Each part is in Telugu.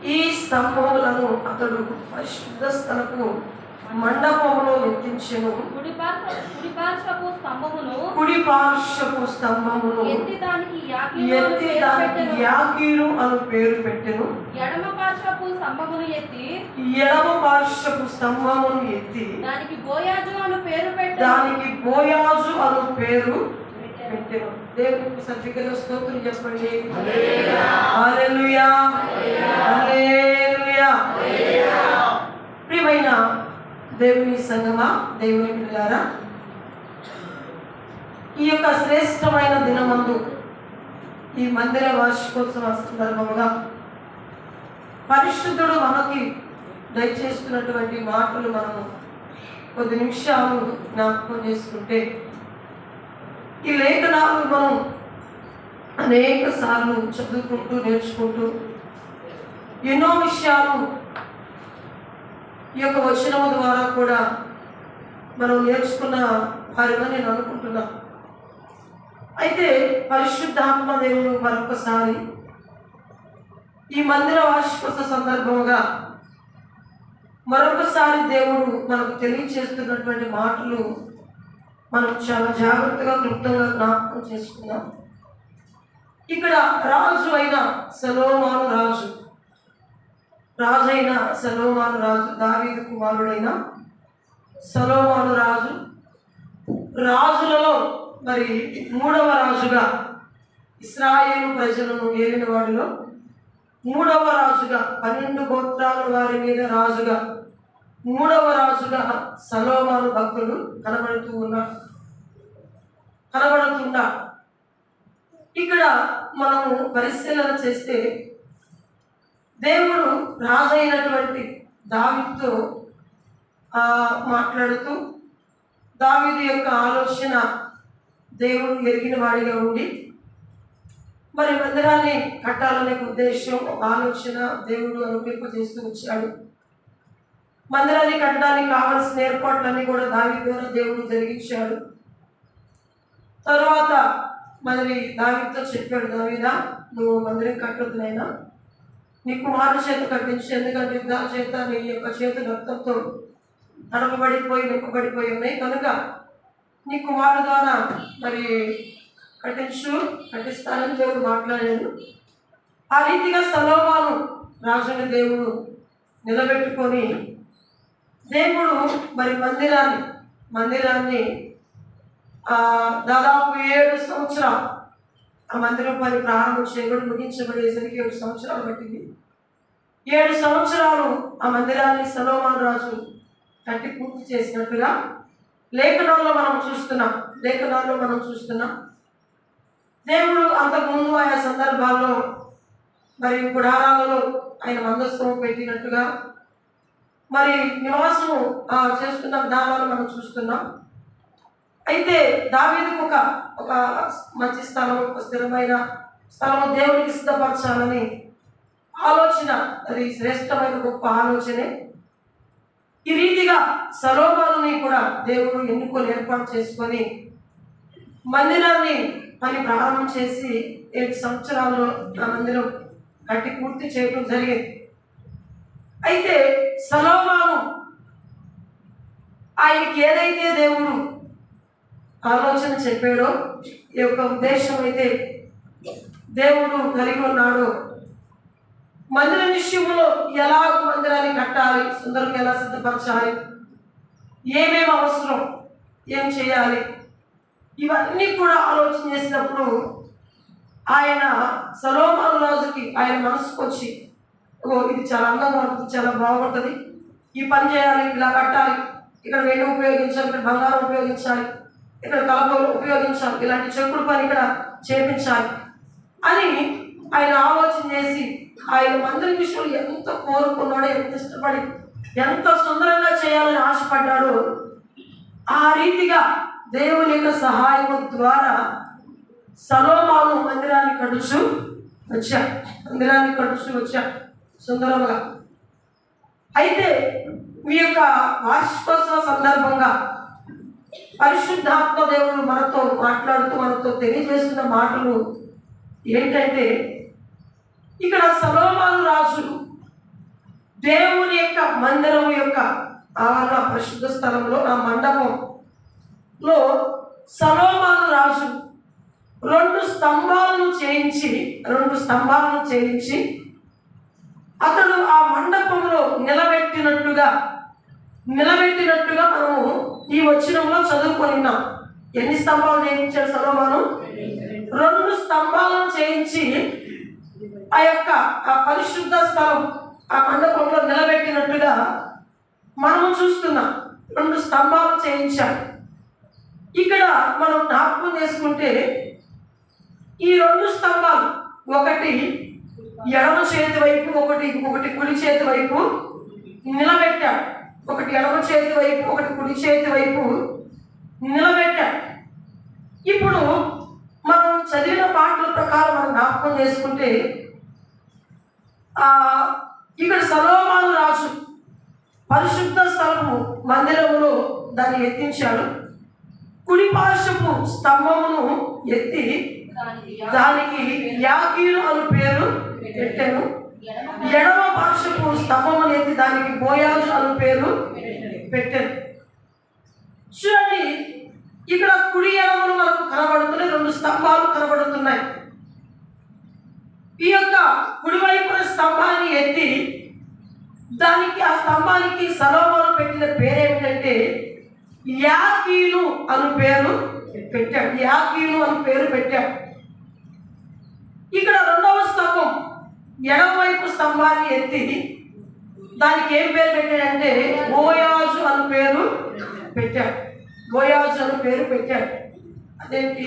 ఈ స్తంభములను అతడు పరిశుద్ధ స్థలపు మండపములో ఎత్తించెను. కుడి పార్శ్వపు స్తంభమును ఎత్తి దానికి యాకీరు అను పేరు పెట్టెను. ఎడమ పార్శ్వపు స్తంభమును ఎత్తి దానికి బోయాజు అను పేరు పెట్టెను. దేవునికి సర్టిఫికెట్ స్తోత్రం చెప్పండి. హల్లెలూయా, హల్లెలూయా. ప్రియమైన దేవుని సంగమా, దేవుని పిల్లారా, ఈ యొక్క శ్రేష్టమైన దినమందు ఈ మందిర వార్షికోత్సవ సందర్భంగా పరిశుద్ధుడు మనకి దయచేస్తున్నటువంటి మాటలు మనము కొద్ది నిమిషాలు జ్ఞాపకం చేసుకుంటే, ఈ లేఖనాలు మనం అనేక సార్లు చదువుకుంటూ నేర్చుకుంటూ ఎన్నో విషయాలు ఈ యొక్క వచనము ద్వారా కూడా మనం నేర్చుకున్న వారిగా నేను అనుకుంటున్నా. అయితే పరిశుద్ధాత్మ దేవుడు మరొకసారి ఈ మందిర వార్షికోత్సవ సందర్భంగా మరొకసారి దేవుడు మనకు తెలియచేస్తున్నటువంటి మాటలు మనం చాలా జాగ్రత్తగా క్లుప్తంగా జ్ఞాపకం చేసుకుందాం. ఇక్కడ రాజు అయిన సొలొమోను రాజు, దావీదు కుమారుడైన సొలొమోను రాజులలో మరి 3వ రాజుగా, ఇశ్రాయేలు ప్రజలను ఏలిన వాడిలో 3వ రాజుగా, 12 గోత్రాల వారి మీద రాజుగా 3వ రాజుగా సొలొమోను భక్తుడు కనబడుతున్నా. ఇక్కడ మనము పరిశీలన చేస్తే దేవుడు రాజైనటువంటి దావీదుతో మాట్లాడుతూ, దావీదు యొక్క ఆలోచన దేవుడు ఎరిగిన వాడిగా ఉండి మరి మందిరాన్ని కట్టాలనే ఉద్దేశం, ఆలోచన దేవుడు అనుకరింపజేస్తూ వచ్చాడు. మందిరాన్ని కట్టడానికి కావలసిన ఏర్పాట్లన్నీ కూడా దావీదు ద్వారా దేవుడు జరిగించాడు. తర్వాత మరి దావీదుతో చెప్పాడు, దావీదా, నువ్వు మందిరం కట్టొద్దునైనా నీ కుమారుడు చేత కట్టించు, ఎందుకంటే యుద్ధాల చేత నీ యొక్క చేతులు రక్తంతో నింపబడిపోయి ఉన్నాయి కనుక నీ కుమారుడు ద్వారా మరి కట్టిస్తానని దేవుడు మాట్లాడాడు. ఆ రీతిగా సొలొమోను రాజుని దేవుడు నిలబెట్టుకొని దేవుడు మరి మందిరాన్ని దాదాపు 7 సంవత్సరాలు ఆ మందిరం పని ప్రారంభం చేయబడి ముగించబడేసరికి 7 సంవత్సరాలు పట్టింది. 7 సంవత్సరాలు ఆ మందిరాన్ని సొలొమోను రాజు కట్టి పూర్తి చేసినట్టుగా లేఖనాల్లో మనం చూస్తున్నాం. దేవుడు అంతకుముందు ఆయా సందర్భాల్లో మరి గుడారాలలో ఆయన మందస్థం పెట్టినట్టుగా మరి నివాసం చేస్తున్న విధానాలు మనం చూస్తున్నాం. అయితే దావీదుకు ఒక మంచి స్థలం, ఒక స్థిరమైన స్థలము దేవునికి సిద్ధపరచాలని ఆలోచన, అది శ్రేష్టమైన గొప్ప ఆలోచనే. ఈ రీతిగా సొలొమోనుని కూడా దేవుడు ఎన్నుకొని ఏర్పాటు చేసుకొని మందిరాన్ని పని ప్రారంభం చేసి 7 సంవత్సరాల్లో ఆ మందిరం కట్టి పూర్తి చేయడం జరిగింది. అయితే సొలొమోను ఆయనకి ఏదైతే దేవుడు ఆలోచన చెప్పాడో, ఈ యొక్క ఉద్దేశం అయితే దేవుడు కలిగి ఉన్నాడో, మందిర విషయంలో ఎలాగ మందిరాన్ని కట్టాలి, సుందరంగా ఎలా సిద్ధపరచాలి, ఏమేమి అవసరం, ఏం చేయాలి, ఇవన్నీ కూడా ఆలోచన చేసినప్పుడు ఆయన సొలొమోను రాజుకి ఆయన మనసుకు వచ్చి, ఇది చాలా అందంగా ఉంటుంది, చాలా బాగుంటుంది, ఈ పని చేయాలి, ఇలా కట్టాలి, ఇక్కడ వెండి ఉపయోగించాలి, ఇక్కడ బంగారం ఉపయోగించాలి, ఇక్కడ కలపలు ఉపయోగించాలి, ఇలాంటి చెక్కుడు పని ఇక్కడ చేపించాలి అని ఆయన ఆలోచన చేసి ఆయన మందిర విషయంలో ఎంత కోరుకున్నాడో, ఎంత ఇష్టపడి ఎంత సుందరంగా చేయాలని ఆశపడ్డాడో, ఆ రీతిగా దేవుని యొక్క సహాయం ద్వారా సొలొమోను మందిరాన్ని కడుచు వచ్చా సుందరంగా. అయితే మీ యొక్క వార్షికోత్సవ సందర్భంగా పరిశుద్ధాత్మ దేవుడు మనతో మాట్లాడుతూ మనతో తెలియజేస్తున్న మాటలు ఏంటంటే, ఇక్కడ సొలొమోను రాజు దేవుని యొక్క మందిరం యొక్క ఆవరణ పరిశుద్ధ స్థలంలో ఆ మండపంలో సొలొమోను రాజు రెండు స్తంభాలను చేయించి అతడు ఆ మండపంలో నిలబెట్టినట్టుగా మనము ఈ వచనంలో చదువుకున్నాం. ఎన్ని స్తంభాలు చేయించాడు సొలొమోను? రెండు స్తంభాలను చేయించి ఆ పరిశుద్ధ స్థలం ఆ మండపంలో నిలబెట్టినట్టుగా మనము చూస్తున్నాం. రెండు స్తంభాలు చేయించాడు. ఇక్కడ మనం జ్ఞాపకం చేసుకుంటే ఈ రెండు స్తంభాలు ఒకటి ఎడమ చేతి వైపు ఒకటి కుడి చేతి వైపు నిలబెట్టాడు. ఒకటి ఎడమ చేతి వైపు ఒకటి కుడి చేతి వైపు నిలబెట్టాడు. ఇప్పుడు మనం చదివిన పాటల ప్రకారం మనం జ్ఞాపకం చేసుకుంటే ఇక్కడ సొలొమోను రాజు పరిశుద్ధ స్థలము మందిరములో దాన్ని ఎత్తించాడు. కుడి పార్శ్వపు స్తంభమును ఎత్తి దానికి యాకీను అను పేరు పెట్టాను. ఎడమ పార్శ్వపు స్తంభమును ఎత్తి దానికి బోయాజు అను పేరు పెట్టాను. చూడండి, ఇక్కడ కుడి ఎడమలు మనకు కనబడుతున్నాయి, రెండు స్తంభాలు కనబడుతున్నాయి. ఈ యొక్క కుడివైపున స్తంభాన్ని ఎత్తి దానికి ఆ స్తంభానికి సొలొమోను పెట్టిన పేరేమిటంటే యాకీను అను పేరు పెట్టాడు. ఇక్కడ రెండవ స్తంభం ఎడమవైపు స్తంభాన్ని ఎత్తి దానికి ఏం పేరు పెట్టాడంటే బోయాజు అను పేరు పెట్టాడు. అదేంటి?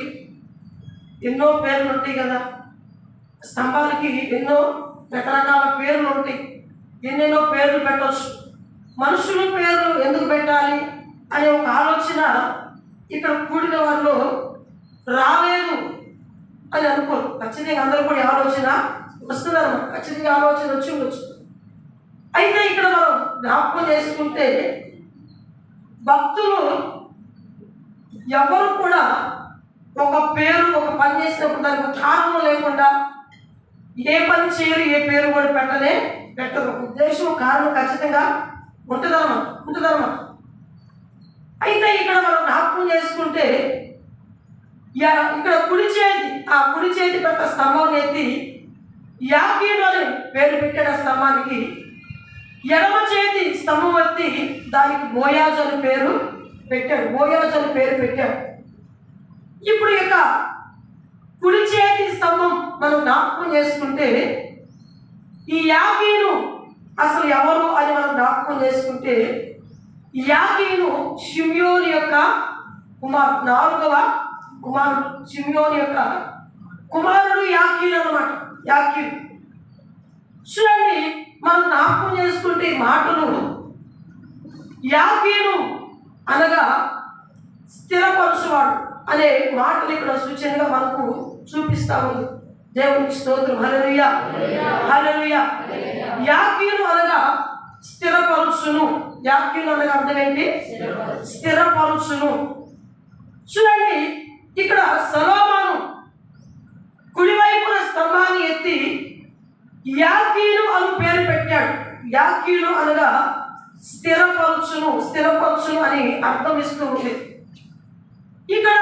ఎన్నో పేర్లు ఉంటాయి కదా, స్తంభాలకి ఎన్నో రకరకాల పేర్లు ఉంటాయి, ఎన్నెన్నో పేర్లు పెట్టవచ్చు. మనుషుల పేర్లు ఎందుకు పెట్టాలి అనే ఒక ఆలోచన ఇక్కడ కూడిన వారిలో రాలేదు అని అనుకోరు. ఖచ్చితంగా అందరూ కూడా ఆలోచన వస్తున్నారు, ఖచ్చితంగా ఆలోచన వచ్చి ఉండొచ్చు. అయితే ఇక్కడ మనం జ్ఞాపకం చేసుకుంటే భక్తులు ఎవరు కూడా ఒక పని చేసినప్పుడు దానికి కారణం లేకుండా ఏ పని చేయరు, ఏ పేరు కూడా పెట్టరు. ఉద్దేశం కారణం ఖచ్చితంగా ఉంటుందన్నమాట. అయితే ఇక్కడ మనం జ్ఞాపకం చేసుకుంటే ఇక్కడ కుడి చేతి పెద్ద స్తంభం ఎత్తి యాకీను అని పేరు పెట్టాడు ఆ స్తంభానికి. ఎడమ చేతి స్తంభం ఎత్తి దానికి బోయాజు అని పేరు పెట్టాడు. ఇప్పుడు ఇక కుడి చేతి స్తంభం మనం జ్ఞాపకం చేసుకుంటే ఈ యాకీను అసలు ఎవరు అని మనం జ్ఞాపకం చేసుకుంటే యాకీను షిమ్యోను యొక్క నాలుగవ కుమారుడు. షిమ్యోను యొక్క కుమారుడు యాకీను అన్నమాట. చూడండి, మనం జ్ఞాపకం చేసుకుంటే ఈ మాటలు యాకీను అనగా స్థిరపరచువాడు అనే మాటలు ఇక్కడ సూచనగా మనకు చూపిస్తా ఉంది. దేవునికి స్తోత్రం. హల్లెలూయా. యాకీను అనగా స్థిరపరుచును. యాకీను అనగా అర్థం ఏంటి? స్థిరపరుచును. చూడండి, ఇక్కడ సొలొమోను కుడివైపున స్తంభాన్ని ఎత్తి యాకీను అను పేరు పెట్టాడు. యాకీను అనగా స్థిరపరుచును అని అర్థం ఇస్తూ ఉంది. ఇక్కడ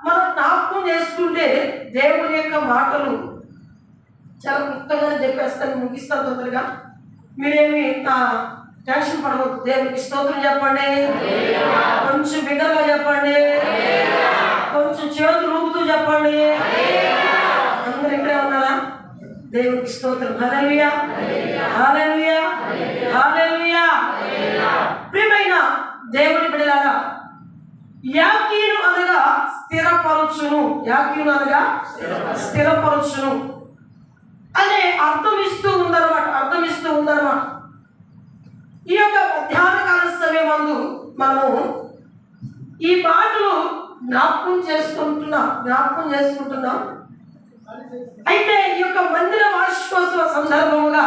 మనం జ్ఞాపకం చేసుకుంటే దేవుని యొక్క మాటలు చాలా క్లుప్తంగానే చెప్పేస్తాను, ముగిస్తాను తొందరగా. మీరేమి టెన్షన్ పడవద్దు. దేవునికి స్తోత్రం చెప్పండి, కొంచెం బిగ్గరగా చెప్పండి, కొంచెం చేతులు ఊపుతూ చెప్పండి. అందరూ ఇక్కడే ఉన్నారా? దేవునికి స్తోత్రం. హల్లెలూయా. ప్రియమైన దేవుని బిడ్డలారా, యాకీను అనగా స్థిరపరచును అనే అర్థం ఇస్తూ ఉందన్నమాట. ఈ యొక్క మధ్యాహ్న కాల సమయమందు మనము ఈ మాటలు జ్ఞాపకం చేసుకుంటున్నాం. అయితే ఈ యొక్క మందిర వార్షికోత్సవ సందర్భముగా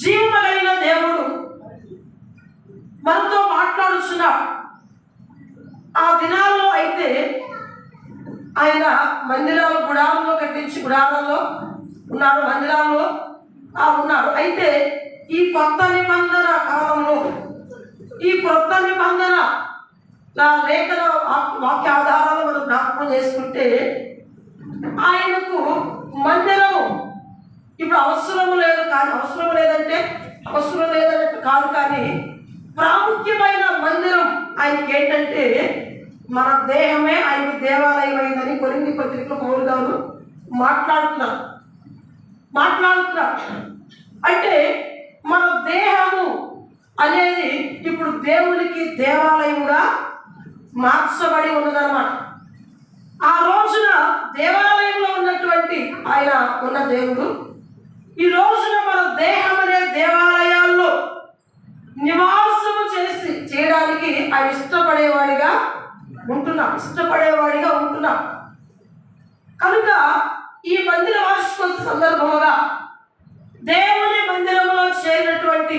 జీవము కలిగిన దేవుడు మనతో మాట్లాడుచున్నాడు. ఆ దినాల్లో అయితే ఆయన గుడారంలో కట్టించి గుడారంలో ఉన్నాడు, మందిరాల్లో ఉన్నాడు. అయితే ఈ కొత్త నిబంధన కాలంలో, ఈ కొత్త నిబంధన లేఖన వాక్య ఆధారాలు మనం జ్ఞాపకం చేసుకుంటే, ఆయనకు మందిరం ఇప్పుడు అవసరం లేదంటే అవసరం లేదన్నట్టు కాదు, కానీ ప్రాముఖ్యమైన మందిరం ఆయనకి ఏంటంటే మన దేహమే ఆయనకు దేవాలయం అయిందని కొరింథీ పత్రికలో పౌలు గారు మాట్లాడుతున్నారు. అంటే మన దేహము అనేది ఇప్పుడు దేవునికి దేవాలయంగా మార్చబడి ఉన్నదన్నమాట. ఆ రోజున దేవాలయంలో ఉన్నటువంటి ఆయన ఉన్న దేవుడు ఈ రోజున మన దేహం అనే దేవాలయాల్లో నివాసము చేయడానికి ఆయన ఇష్టపడేవాడిగా ఉంటున్నాం. కనుక ఈ మందిర వార్షికోత్సవ సందర్భంగా దేవుని మందిరంలో చేరినటువంటి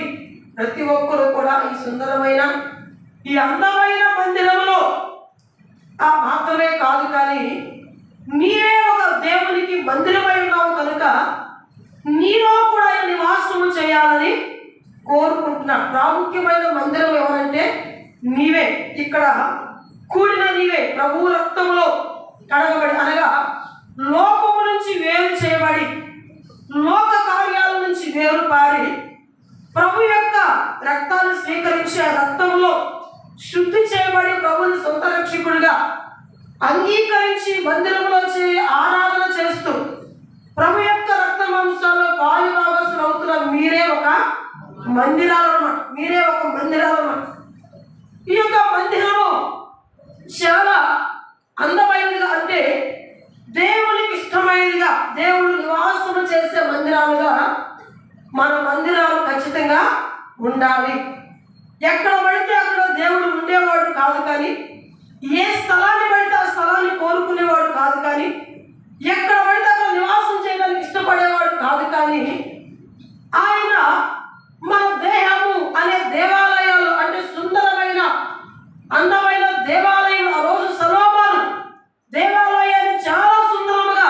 ప్రతి ఒక్కరూ కూడా ఈ సుందరమైన, ఈ అందమైన మందిరంలో మాత్రమే కాదు, కానీ నీవే ఒక దేవునికి మందిరమై ఉన్నావు కనుక నీలో కూడా ఆయన నివాసము చేయాలని కోరుకుంటున్నా. ప్రాముఖ్యమైన మందిరం ఎవరంటే నీవే. ఇక్కడ కూడిన నీవే ప్రభు రక్తంలో కడగబడి, అనగా లోకము నుంచి వేరు చేయబడి, లోక కార్యాల నుంచి వేరు పారి ప్రభు యొక్క రక్తాన్ని స్వీకరించే రక్తంలో శుద్ధి చేయబడి ప్రభుని సొంత రక్షకుడిగా అంగీకరించి మందిరంలో ఆరాధన చేస్తూ ప్రభు యొక్క రక్త మాంసాల్లో పాలు భాగస్తులు అవుతున్న మీరే ఒక మందిరాలన్నమాట. ఈ యొక్క మందిరము చాలా అందమైనదిగా, అంటే దేవునికి ఇష్టమైనదిగా, దేవుడు నివాసము చేసే మందిరాలుగా మన మందిరాలు ఖచ్చితంగా ఉండాలి. ఎక్కడ పడితే అక్కడ దేవుడు ఉండేవాడు కాదు, కానీ ఏ స్థలాన్ని పడితే ఆ స్థలాన్ని కోరుకునేవాడు కాదు, కానీ ఎక్కడ పడితే అక్కడ నివాసం చేయడానికి ఇష్టపడేవాడు కాదు, కానీ ఆయన మన దేహము అనే దేవాలయాలు, అంటే సుందరమైన అందమైన దేవాలయం. ఆ రోజు సొలొమోను దేవాలయాన్ని చాలా సుందరంగా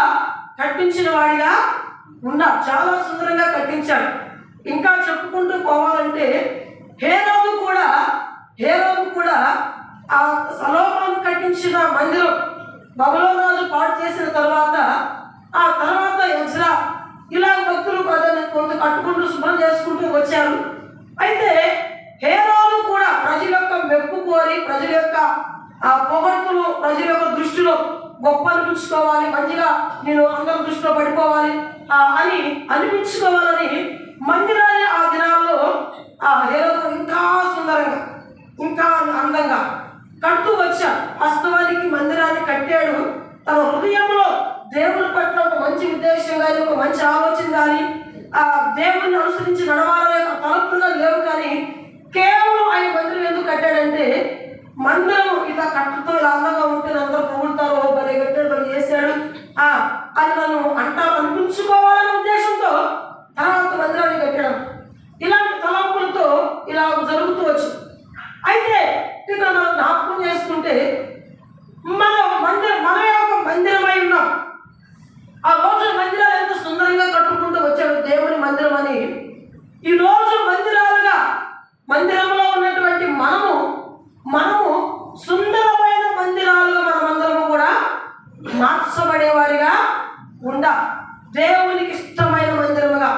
కట్టించిన వాడిగా ఉన్నాడు, చాలా సుందరంగా కట్టించాడు. ఇంకా చెప్పుకుంటూ పోవాలంటే హేరోదు కూడా ఆ సొలొమోను కట్టించిన మందిరం బబులోను రాజు పాడు చేసిన తర్వాత ఎజ్రా ఇలా భక్తులు కొంత కట్టుకుంటూ శుభ్రం చేసుకుంటూ వచ్చారు. అయితే హేరోదు కూడా ప్రజల యొక్క మెప్పు కోరి, ప్రజల యొక్క పొగడ్తలు, ప్రజల యొక్క దృష్టిలో గొప్ప అనిపించుకోవాలి, మంచిగా నేను అందరి దృష్టిలో పడిపోవాలి అని అనిపించుకోవాలని మందిరాన్ని ఆ దినాల్లో హేరోదు ఇంకా సుందరంగా, ఇంకా అందంగా కడుతూ వచ్చాడు. వాస్తవానికి మందిరాన్ని కట్టాడు తన హృదయంలో దేవుని పట్ల ఒక మంచి ఉద్దేశం కానీ, ఒక మంచి ఆలోచన కానీ, దేవుని అనుసరించి నడవాలనే తలుపులుగా లేవు, కానీ కేవలం ఆయన మందిరం ఎందుకు కట్టాడంటే మందిరం ఇలా కట్టుతో ఇలా అందంగా ఉంటే అందరూ పొగుడుతారు, భలే కట్టాడు, భలే చేశాడు అని నన్ను అనిపించుకోవాలనే ఉద్దేశంతో తర్వాత మందిరాన్ని కట్టడం. ఇలాంటి తలంపులతో ఇలా జరుగుతూ వచ్చింది. అయితే ఇక్కడ మనం జ్ఞాపకం చేసుకుంటే మన యొక్క మందిరమై ఉన్నాం. ఆ రోజు మందిరాలు ఎంత సుందరంగా కట్టుకుంటూ వచ్చాడు దేవుని మందిరం అని. ఈ రోజు మందిరంలో ఉన్నటువంటి మనము సుందరమైన మందిరాలుగా మనమందరము కూడా మార్చబడేవారిగా ఉండాలి. దేవునికి ఇష్టమైన మందిరముగా,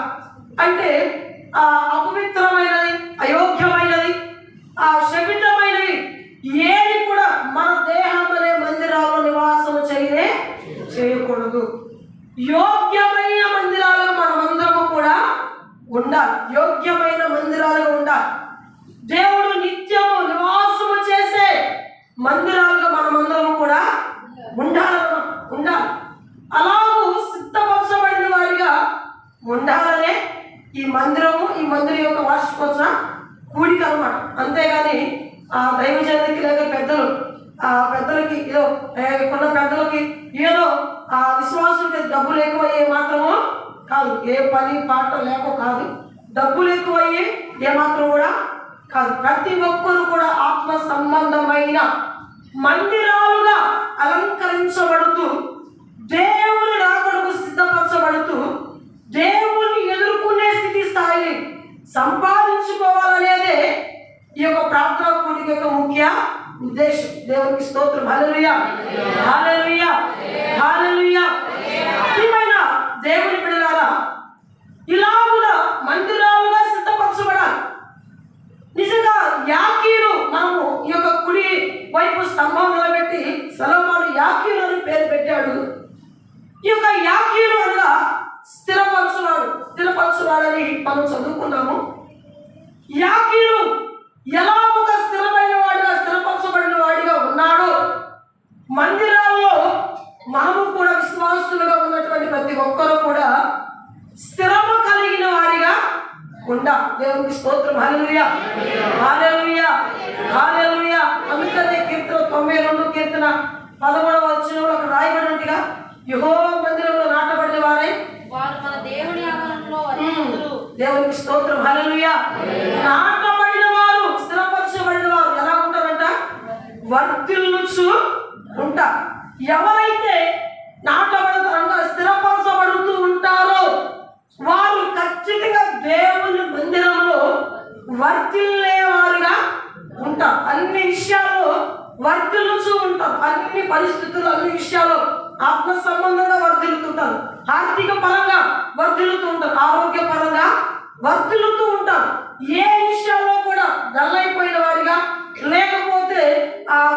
అంటే అపవిత్రమైనది, అయోగ్యమైనది, శపితమైనది ఏది కూడా మన దేహం అనే మందిరాల్లో నివాసం చేయకూడదు. యోగ్యమైన మందిరాలుగా మనమందరము కూడా ఉండాలి. యోగ్యమైన మందిరాలుగా ఉండాలి. దేవుడు నిత్యము నివాసము చేసే మందిరాలుగా మనమందరము కూడా ఉండాలి. అలాగూ సిద్ధపరచబడిన వారిగా ఉండాలనే ఈ మందిరం యొక్క వార్షికోత్సవ కూడిక అన్నమాట. అంతేగాని దైవజనులకి లేదా పెద్దలకి ఏదో కొన్న పెద్దలకి ఏదో విశ్వాసులకి డబ్బులు ఎక్కువయ్యే మాత్రమో కాదు, ఏ పని పాట లేక కాదు, డబ్బులు ఎక్కువయ్యే ఏమాత్రం కూడా కాదు. ప్రతి ఒక్కరు కూడా ఆత్మ సంబంధమైన మందిరాలుగా అలంకరించబడుతూ దేవుని రాకడకు సిద్ధపరచబడుతూ దేవుని ఎదుర్కొనే స్థితి స్థాయిని సంపాదించుకోవాలనేదే ఈ యొక్క ప్రార్థన కూడిక యొక్క ముఖ్య ఉద్దేశం. దేవునికి స్తోత్రం. హల్లెలూయా, హల్లెలూయా, హల్లెలూయా. ప్రియమైన దేవుని బిడ్డలారా, ఇలాగున మందిరాలుగా సిద్ధపరచబడాలి. నిజంగా యాకీను మనము ఈ యొక్క కుడి వైపు స్తంభం నిలబెట్టి సొలొమోను యాకీను అని పేరు పెట్టాడు. ఈ యొక్క యాకీను అనగా స్థిరపరచువాడని మనం చదువుకున్నాము. యాకీను ఎలా ఒక స్థిరమైన వాడిగా స్థిరపరచబడిన వాడిగా ఉన్నాడో మందిరాల్లో మనము కూడా విశ్వాసులుగా ఉన్నటువంటి ప్రతి ఒక్కరు కూడా స్థిరము కలిగిన వారిగా ఉండా. దేవునికి స్తోత్రం. హల్లెలూయా, హల్లెలూయా, హల్లెలూయా. అందుకనే కీర్తన 92 కీర్తన 11వ వచనంలో అక్కడ రాయబడినట్టుగా యెహోవా మందిరంలో నాటబడిన వారై వారు మన దేవుని ఆవరణలో వర్ధిల్లుదురు. దేవునికి స్తోత్రం. హల్లెలూయా. నాటబడిన వారు, స్థిరపరచబడిన వారు ఎలా ఉంటారంట? వర్ధిల్లుచు ఉంటారు. ఎవరైతే నాటబడతారంట, స్థిరపరచబడుతూ ఉంటారో వారు ఖచ్చితంగా దేవుని మందిరంలో వర్ధిల్లేవారుగా ఉంటారు. అన్ని విషయాల్లో వర్ధిల్లుచూ ఉంటారు. అన్ని పరిస్థితులు, అన్ని విషయాల్లో ఆత్మ సంబంధంగా వర్ధిల్లుతుంటారు. ఆర్థిక పరంగా వర్ధిల్లుతూ ఉంటారు. ఆరోగ్య పరంగా వర్ధిల్లుతూ ఉంటారు. ఏ విషయాల్లో కూడా డల్ అయిపోయిన వారిగా, లేకపోతే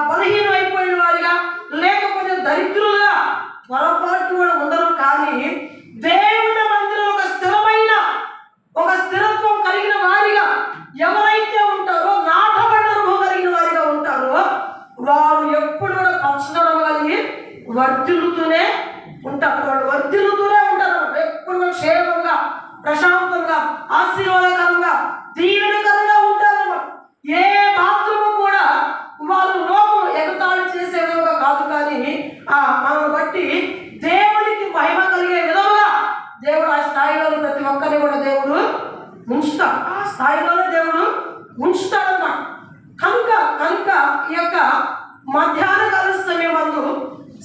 బలహీనం అయిపోయిన వారిగా, లేకపోతే దరిద్రులుగా పొరపాటు కూడా ఉండరు. కానీ దేవుని మందిరం ఒక స్థిరత్వం కలిగిన వారిగా ఎవరైతే ఉంటారో, నాటబడిన అనుభవం కలిగిన వారిగా ఉంటారో వారు ఎప్పుడు కూడా పచ్చదనం కలిగి వర్ధిల్లుతూనే ఉంటారు. వాళ్ళు వర్ధిల్లుతూనే ఉంటారు. ఎప్పుడు క్షేమంగా, ప్రశాంతంగా, ఆశీర్వాదకరంగా, దీవెనకరంగా ఉంటారు. ఏ మాత్రము కూడా వాళ్ళు లోకం ఎగతాళి చేసే విధంగా కాదు, కానీ మనల్ని బట్టి దేవునికి మహిమ కలిగే విధంగా దేవుడు ఆ స్థాయిలో ప్రతి ఒక్కరిని కూడా దేవుడు ఉంచుతాడు. ఆ స్థాయిలోనే దేవుడు ఉంచుతాడన్నమాట. కనుక ఈ యొక్క మధ్యాహ్న కాల సమయం అందు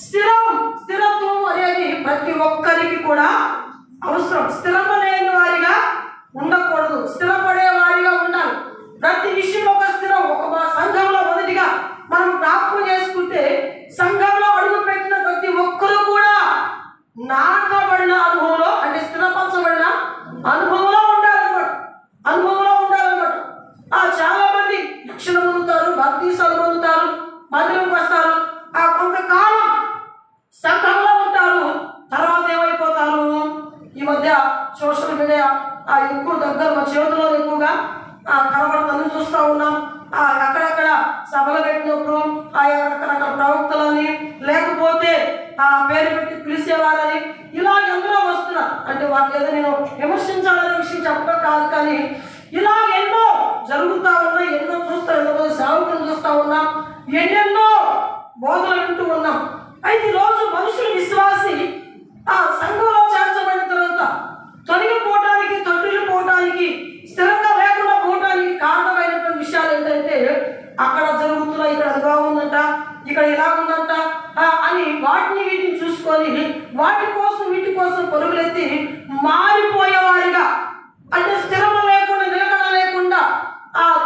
స్థిరత్వం అనేది ప్రతి ఒక్కరికి కూడా అవసరం. స్థిరమ లేని వారిగా ఉండకూడదు, స్థిరపడే వారిగా ఉండాలి. ప్రతి విషయంలో ఒక స్థిరం. ఒక సంఘంలో మొదటిగా మనం జ్ఞాపకం చేసుకుంటే, సంఘంలో అడుగు పెట్టిన ప్రతి ఒక్కరు కూడా నాటబడిన అనుభవంలో, అంటే స్థిరపరచబడిన అనుభవంలో ఉండాలన్నమాట. చాలా మంది రక్షణ పొందుతారు, బాప్తీసాలు పొందుతారు, మందిరంకి వస్తారు, కొంతకాలం సంఘంలో ఉంటారు, తర్వాత ఏమైపోతారు? ఈ మధ్య సోషల్ మీడియా ఎక్కువ దగ్గర మా చేతుల్లో ఎక్కువగా కనబడుతుంది, చూస్తూ ఉన్నాం. అక్కడక్కడ సభలు పెట్టినప్పుడు రకరకాల ప్రవక్తలని, లేకపోతే పేరు పెట్టి పిలిచేవారని ఇలా ఎందరో వస్తున్నారు. అంటే వాళ్ళు ఏదో నేను విమర్శించాలనే విషయం చెప్పడం కాదు, కానీ ఇలా ఎన్నో జరుగుతూ ఉన్నాయి. ఎన్నో చూస్తూ, ఎంతో సేవకులు చూస్తూ ఉన్నాం, ఎన్నెన్నో బోధనలు వింటూ ఉన్నాం. అయితే ఈరోజు మనుషులు విశ్వాసి సంఘంలో చేర్చబడిన తర్వాత తొలగిపోవటానికి, తొట్టిల్లిపోవటానికి, స్థిరంగా లేకుండా పోవటానికి కారణమైనటువంటి విషయాలు ఏంటంటే, అక్కడ జరుగుతున్నా, ఇక్కడ అది బాగుందంట, ఇక్కడ ఇలా ఉందంట అని వాటిని వీటిని చూసుకొని వీటి కోసం పరుగులెత్తి మారిపోయేవారిగా, అంటే స్థిరమ లేకుండా, నిలకడ లేకుండా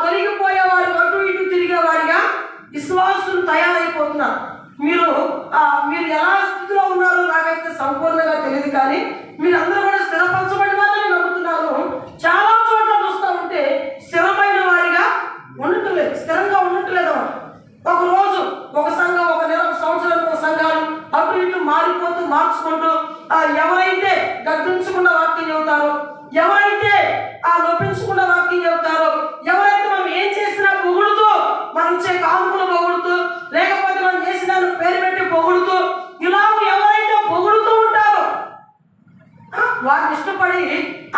తొలగిపోయేవారు, అటు ఇటు తిరిగేవారిగా విశ్వాసులు తయారైపోతున్నారు. మీరు ఎలా స్థితిలో ఉన్నారో నాకైతే సంపూర్ణంగా తెలియదు, కానీ మీరందరూ కూడా స్థిరపరచబడిన వారని నమ్ముతున్నారు. చాలా చోట్ల చూస్తూ ఉంటే స్థిరమైన వారిగా ఉండట్లేదు, స్థిరంగా ఉండట్లేదు. ఒక రోజు ఒక సంఘం, ఒక నెల, ఒక సంవత్సరానికి ఒక సంఘాలు అటు ఇటు మార్చుకుంటూ ఎవరైతే గద్దించకుండా వాక్యం చెబుతారో, ఎవరైతే నొప్పించకుండా వాక్యం చెబుతారో, ఎవరైతే మనం ఏం చేసినా పొగుడుతూ, మనం ఇచ్చే కానుకలు పొగుడుతూ, లేకపోతే మనం చేసిన పేరు పెట్టి పొగుడుతూ, ఇలా ఎవరైతే పొగుడుతూ ఉంటారో వారిని ఇష్టపడి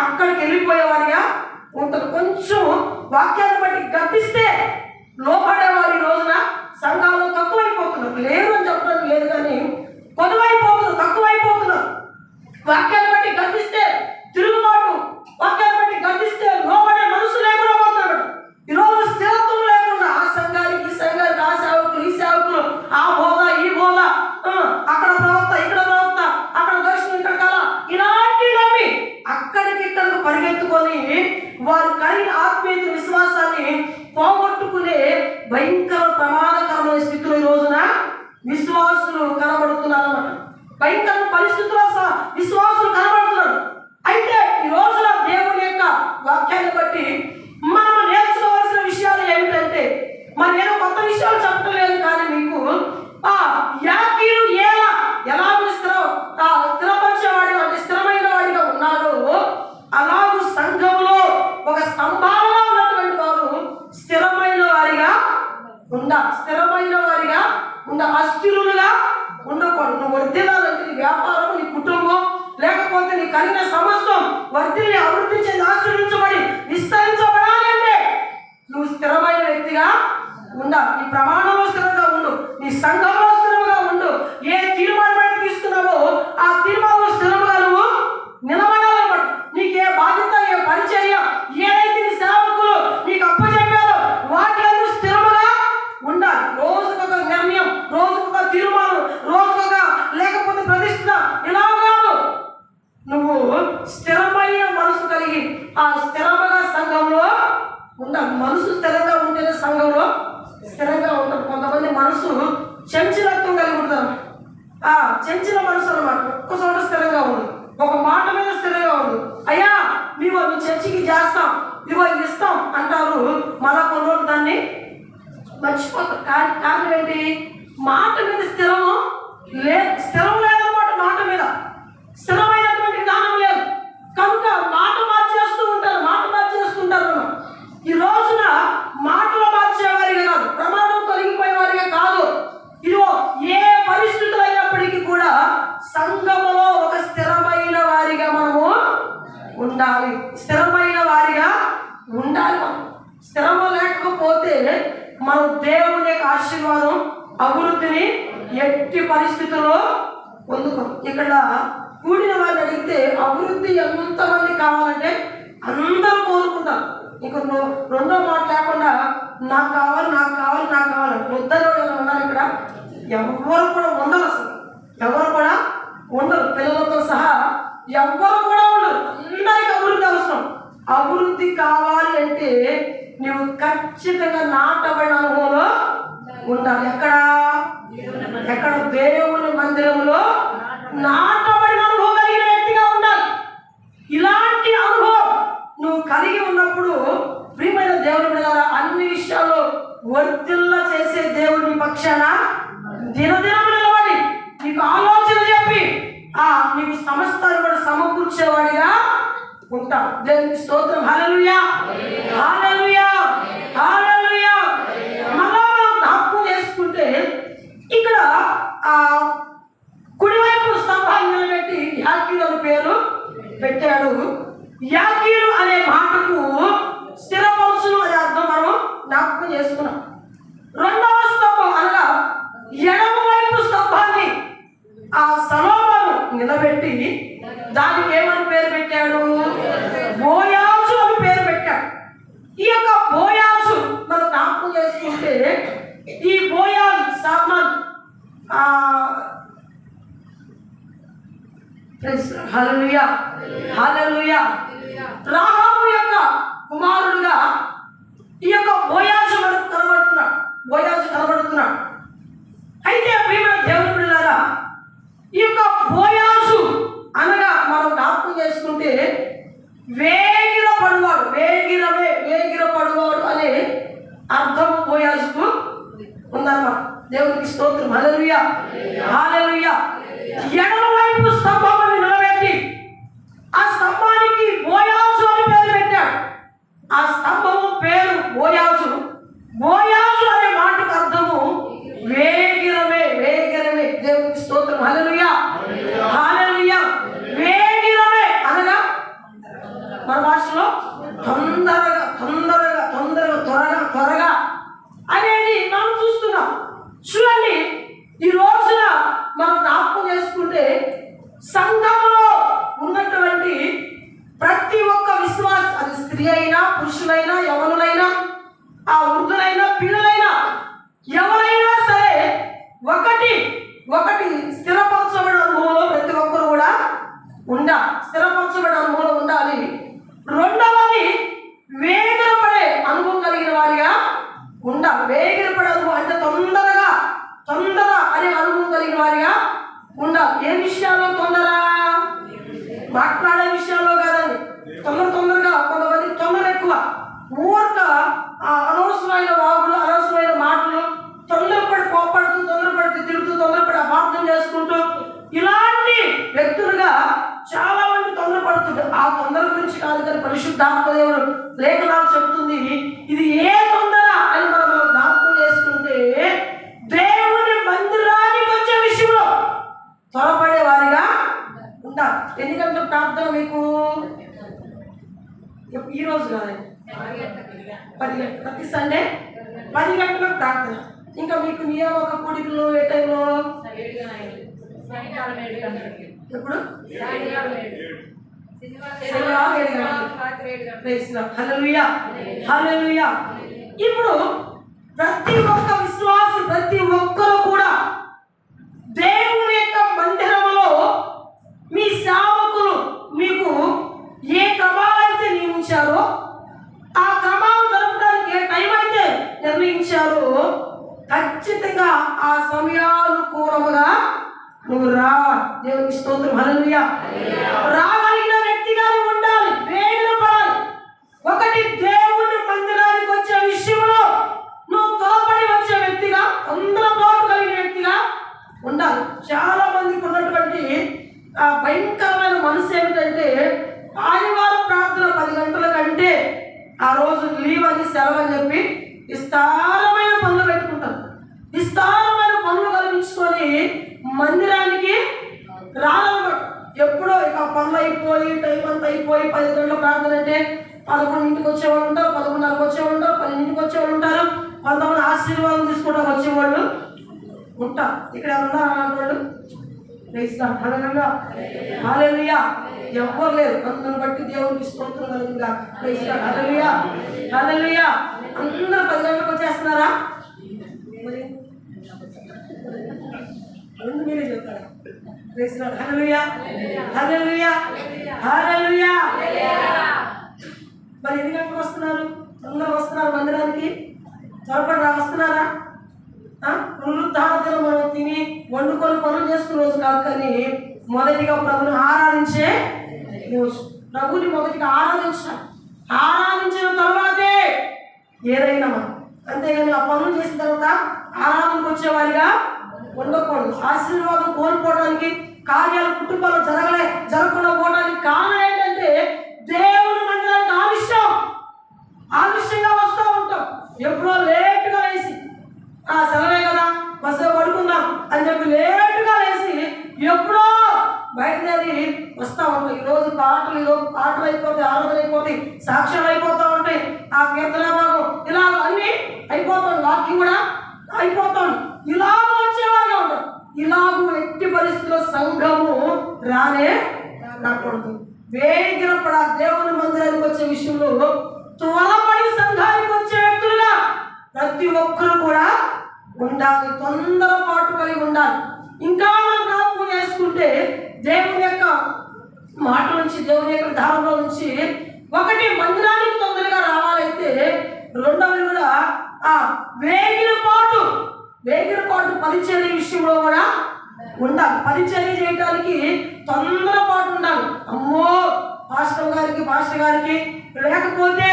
అక్కడికి వెళ్ళిపోయేవారిగా ఉంటారు. కొంచెం వాక్యాన్ని బట్టి గద్దిస్తే లోపడేవారు ఈ రోజున సంఘాల్లో తక్కువైపోతున్నారు. లేరు అని చెప్పడానికి లేదు, కానీ పొదువైపోతున్నారు, తక్కువైపోతున్నారు. వాక్యాన్ని బట్టి గద్దిస్తే తిరుగుబాటు, వాక్యాన్ని బట్టి గద్దిస్తే లోపడే మనసు లేకుండా పోతున్నాడు. ఈరోజు స్థిరత్వం లేకుండా ఆ సంఘానికి, ఈ సంఘానికి, ఆ సేవకులు, ఈ సేవకులు, ఆ బోధ, ఈ బోధ, అక్కడ ప్రవక్త, ఇక్కడ ప్రవక్త, అక్కడ దర్శనం, ఇక్కడ కళ, ఇలాంటివి నమ్మి అక్కడికిక్కడికి పరిగెత్తుకొని వారు కలిగిన ఆత్మీయ విశ్వాసాన్ని పోగొట్టుకునే భయంకర ప్రమాదకరమైన స్థితిలో ఈ రోజున విశ్వాసులు కనబడుతున్నారు అన్నమాట. భయంకర పరిస్థితుల్లో విశ్వాసులు కనబడుతున్నారు. అయితే ఈ రోజున దేవుని యొక్క వాక్యాన్ని బట్టి మనం నేర్చుకోవాల్సిన విషయాలు ఏమిటంటే, మరి నేను కొత్త విషయాలు చెప్పడం లేదు, కానీ మీకు యాకీను ఎలాగూ స్థిరపరిచేవాడిగా అంటే స్థిరమైన వాడిగా ఉన్నాడో, అలాగూ సంఘంలో ఒక స్తంభాలుగా ఉన్నటువంటి వారు స్థిరమైన వారిగా అస్థిరులుగా ఉండకూడదు. నువ్వు వర్ధిల్లాలంటే నీ వ్యాపారం, నీ కుటుంబం, లేకపోతే నీ కలిగిన సమస్తం వర్ధిల్లి అభివృద్ధి చెంది ఆశ్రయించబడి విస్తరించబడాలి అంటే నువ్వు స్థిరమైన వ్యక్తిగా ఉండాలి. నీ ప్రమాణంలో స్థిరంగా ఉండు, నీ సంఘంలో స్థిరంగా ఉండు. ఏ తీర్మానం తీసుకున్నావో ఆ తీర్మానంలో స్థిరంగా నువ్వు నిలబడాలన్నమాట. నీకు ఏ బాధ్యత, ఏ పరిచర్య, ఏదైతే నీ సేవకులు నీకు అప్పచెప్పారో వాటి అందు స్థిరముగా ఉండాలి. రోజుకొక నిర్ణయం, రోజుకొక తీర్మానం, రోజుకొక లేకపోతే ప్రతిష్ఠ, ఇలా కాదు. నువ్వు స్థిరమైన మనసు కలిగి ఆ స్థిరముగా సంఘంలో ఉండాలి. మనసు స్థిరంగా ఉంటేనే సంఘంలో స్థిరంగా ఉంటారు. కొంతమంది మనసు చంచలత్వం కలిగి ఉంటారు. చంచల మనసు అన్నమాట. ఒక్క చోట స్థిరంగా ఉండదు, ఒక మాట మీద స్థిరంగా ఉండదు. అయ్యా మేము చర్చికి చేస్తాం, ఇవో ఇస్తాం అంటారు, మళ్ళా కొన్ని రోజులు దాన్ని మర్చిపోతారు. కారణం ఏంటి? మాట మీద స్థిరం లేదన్నమాట. మాట మీద స్థిరమైనటువంటి జ్ఞానం లేదు కనుక మాట మార్చేస్తుంటారు అన్నమాట. ఈ రోజున మాటలు మార్చేవారిగా కాదు, ప్రమాదం కలిగిపోయేవారిగా కాదు, ఇదిగో ఏ పరిస్థితులు అయినప్పటికీ కూడా సంఘములో ఒక స్థిరమైన వారిగా మనము ఉండాలి. స్థిరమైన వారిగా ఉండాలి. మనం స్థిరము లేకపోతే మనం దేవుని యొక్క ఆశీర్వాదం, అభివృద్ధిని ఎట్టి పరిస్థితుల్లో పొందుకోం. ఇక్కడ కూడిన వారిని అడిగితే అభివృద్ధి ఎంతమంది కావాలంటే అందరూ కోరుకుంటారు. ఇంక రెండో మాట లేకుండా నాకు కావాలి వద్దరు ఉన్నారు. ఇక్కడ ఎవరు కూడా ఉండరు, అసలు ఎవరు కూడా ఉండరు. పిల్లలతో సహా ఎవరు కూడా ఉండరు. అందరికీ అభివృద్ధి అవసరం. అభివృద్ధి కావాలి అంటే నువ్వు ఖచ్చితంగా నాటబడిన అనుభవంలో ఉండాలి. ఎక్కడ దేవుని మందిరంలో నాటబడిన అనుభవం కలిగిన వ్యక్తిగా ఉండాలి. ఇలాంటి అనుభవం నువ్వు కలిగి ఉన్నప్పుడు ప్రియమైన దేవుని బిడ్డలారా, అన్ని విషయాల్లో వర్ధిల్ల చేసే దేవుని పక్షాన దినదినం నిలబడి నీకు ఆలోచన చెప్పి నీకు సమస్తాన్ని కూడా సమకూర్చేవాడిగా ఉంటాం. దేవునికి స్తోత్రం. హల్లెలూయా, హల్లెలూయా, హల్లెలూయా. మళ్ళా మనం జ్ఞాపకం చేసుకుంటే ఇక్కడ కుడివైపు స్తంభాన్ని నిలబెట్టి యాకీను అని పేరు పెట్టాడు. యాకీను అనే మాటకు స్థిరపరుచును అనే అర్థం మనం జ్ఞాపకం చేసుకున్నాం. రెండవ స్తంభం అనగా ఎడమ వైపు స్తంభాన్ని సొలొమోను నిలబెట్టి దానికి ఏమని పేరు పెట్టాడు? బోయాజు అని పేరు పెట్టాడు. ఈ యొక్క బోయాజు మనం జ్ఞాపకం చేసుకుంటే ఈ బోయాజు సామాన్ హల్లెలూయా, హల్లెలూయా, రాహాబు యొక్క కుమారుడుగా ఈ యొక్క బోయాజు మనకు కనబడుతున్నాడు. అయితే ప్రియమైన దేవుని బిడ్డలారా, ఈ యొక్క బోయాజు అనగా మనం జ్ఞాపకం చేసుకుంటే వేగిరపడువాడు అనే అర్థము బోయాజుకు ఉందన్నమాట. దేవునికి స్తోత్రం. హల్లెలూయా, హల్లెలూయా. ఎడమ వైపు స్తంభాన్ని నిలబెట్టి ఆ స్తంభానికి బోయాజు అని పేరు పెట్టాడు. ఆ స్తంభము పేరు బోయాజు. బోయాజు అనే మాటకు అర్థము వేగిరమే. దేవునికి స్తోత్రం. హల్లెలూయా, హల్లెలూయా. వేగిరమే అనగా మన భాషలో త్వరగా అనేది మనం చూస్తున్నాం. చూడండి, ఈ రోజున మనం జ్ఞాపకం చేసుకుంటే సంఘంలో ఉన్నటువంటి ప్రతి ఒక్క విశ్వాస, అది స్త్రీ అయినా పురుషులైనా యవనులైనా వృద్ధులైనా పిల్లలైనా ఎవరైనా సరే ఒకటి స్థిరపరచబడిన అనుభవంలో ప్రతి ఒక్కరు కూడా స్థిరపరచబడిన అనుభవంలో ఉండాలి. రెండవది తొందరగా కొంతమంది తొందర ఎక్కువ, ఊరక అనవసరమైన వాగులు, అనవసరమైన మాటలు, తొందరపడి కోపడుతూ, తొందరపడి తిడుతూ, తొందరపడి అపార్థం చేసుకుంటూ, ఇలాంటి వ్యక్తులుగా చాలా మంది తొందరపడుతుంటారు. ఆ తొందర గురించి కాదు కానీ పరిశుద్ధాత్మ దేవుడు లేఖనాలు చెప్తుంది, ఇది ఏ తొందర అని మనం జ్ఞాపకం చేసుకుంటే, దేవుని మందిరానికి వచ్చే విషయంలో త్వరపడే వారిగా ఉండాలి. ఎన్ని గంటల ప్రార్థన మీకు? ఈ రోజు కాదండి, 10 గంటలు, ప్రతి సండే 10 గంటల ప్రార్థన. ఇంకా మీకు నియామక కూడికలు ఏ టైంలో? ఎప్పుడు? హల్లెలూయా, హల్లెలూయా. ఇప్పుడు ప్రతి ఒక్క విశ్వాసి, ప్రతి ఒక్కరు కూడా దేవుని యొక్క మందిరంలో మీ సేవకులు మీకు ఏ క్రమాలైతే నియమించారో, ఆ క్రమాలు జరపడానికి ఏ టైం అయితే నిర్ణయించారో, ఖచ్చితంగా ఆ సమయానుకూలముగా నువ్వు రా. దేవునికి స్తోత్రం, హల్లెలూయా. రాగలిగిన వ్యక్తిగా ఉండాలి, వేగన పడాలి. ఒకటి, దేవుని మందిరానికి వచ్చే విషయంలో నువ్వు త్వరపడి వచ్చే వ్యక్తిగా, తొందరపాటు కలిగిన వ్యక్తిగా ఉండాలి. చాలా మందికి ఉన్నటువంటి భయంకరమైన మనసు ఏమిటంటే, ఆదివారం ప్రార్థన 10 గంటల కంటే ఆ రోజు లీవ్ అని, సెలవు అని చెప్పి విస్తారమైన పనులు పెట్టుకుంటారు. విస్తారమైన పనులు కల్పించుకొని మందిరానికి రాలన్నమాట. ఎప్పుడో ఇక పనులు అయిపోయి, టైం అంతా అయిపోయి, 10 గంటల ప్రార్థన అంటే 11ంటికి వచ్చేవాళ్ళు ఉంటారు, 11:30కి వచ్చేవాళ్ళు ఉంటారు, 12ంటికి వచ్చేవాళ్ళు ఉంటారు, కొంతమంది ఆశీర్వాదం తీసుకోవడానికి వచ్చేవాళ్ళు ఉంటారు. ఇక్కడ ఉన్నారా అలాంటి వాళ్ళు? హల్లెలూయా, హల్లెలూయా. ఎవ్వరు లేరు. అందుని బట్టి దేవునికి స్తోత్రం కలుగుగా. హల్లెలూయా, హల్లెలూయా. అందరూ 10 గంటలకు వచ్చేస్తున్నారా? మరి మీరే చెప్తారా? హల్లెలూయా, హల్లెలూయా, హల్లెలూయా. మరి ఎన్ని గంటలకు వస్తున్నారు? అందరూ వస్తున్నారు మందిరానికి? త్వరపడి వస్తున్నారా? పునరుద్ధాన దినం మనం తిని వండుకొని పనులు చేసుకునే రోజు కాదు, కానీ మొదటిగా ప్రభుని ఆరాధించే రోజు. ప్రభుని మొదటిగా ఆరాధించిన తర్వాతే ఏదైనా మనం. అంతేగాని ఆ పనులు చేసిన తర్వాత ఆరాధనకు వచ్చేవారిగా ఉండకూడదు. ఆశీర్వాదం కోల్పోవడానికి, కార్యాలు కుటుంబాలు జరగకుండా పోవడానికి కారణం ఏంటంటే, దేవుని మందిరానికి ఆలస్యంగా వస్తూ ఉంటాం. ఎప్పుడో లేటుగా వేసి సెలవే కదా బస్సులో పడుకుందాం అని చెప్పి లేటుగా వేసి ఎప్పుడో బయలుదేరి వస్తూ ఉంటాయి. ఈరోజు పాటలు అయిపోతాయి, ఆరాధన అయిపోతాయి, సాక్ష్యాలు అయిపోతూ ఉంటాయి, ఆ కీర్తన భాగం ఇలాగ అన్నీ అయిపోతాం, వాక్యం కూడా అయిపోతాం. ఇలాగ వచ్చేవారుగా ఉంటాం. ఇలాగూ ఎట్టి పరిస్థితుల్లో సంఘము రాకూడదు. వేగిరపడ దేవుని మందిరానికి వచ్చే విషయంలో త్వరపడి సంఘానికి వచ్చే వ్యక్తులుగా ప్రతి ఒక్కరు కూడా ఉండాలి. తొందరపాటు కలిగి ఉండాలి. ఇంకా మనం జ్ఞాపకం చేసుకుంటే, దేవుని యొక్క మాట నుంచి, దేవుని యొక్క ధారణలో నుంచి, ఒకటి మందిరానికి తొందరగా రావాలైతే, రెండవది కూడా వేగిరపాటు పరిచర్య విషయంలో కూడా ఉండాలి. పరిచర్య చేయడానికి తొందరపాటు ఉండాలి. అమ్మో పాస్టర్ గారికి లేకపోతే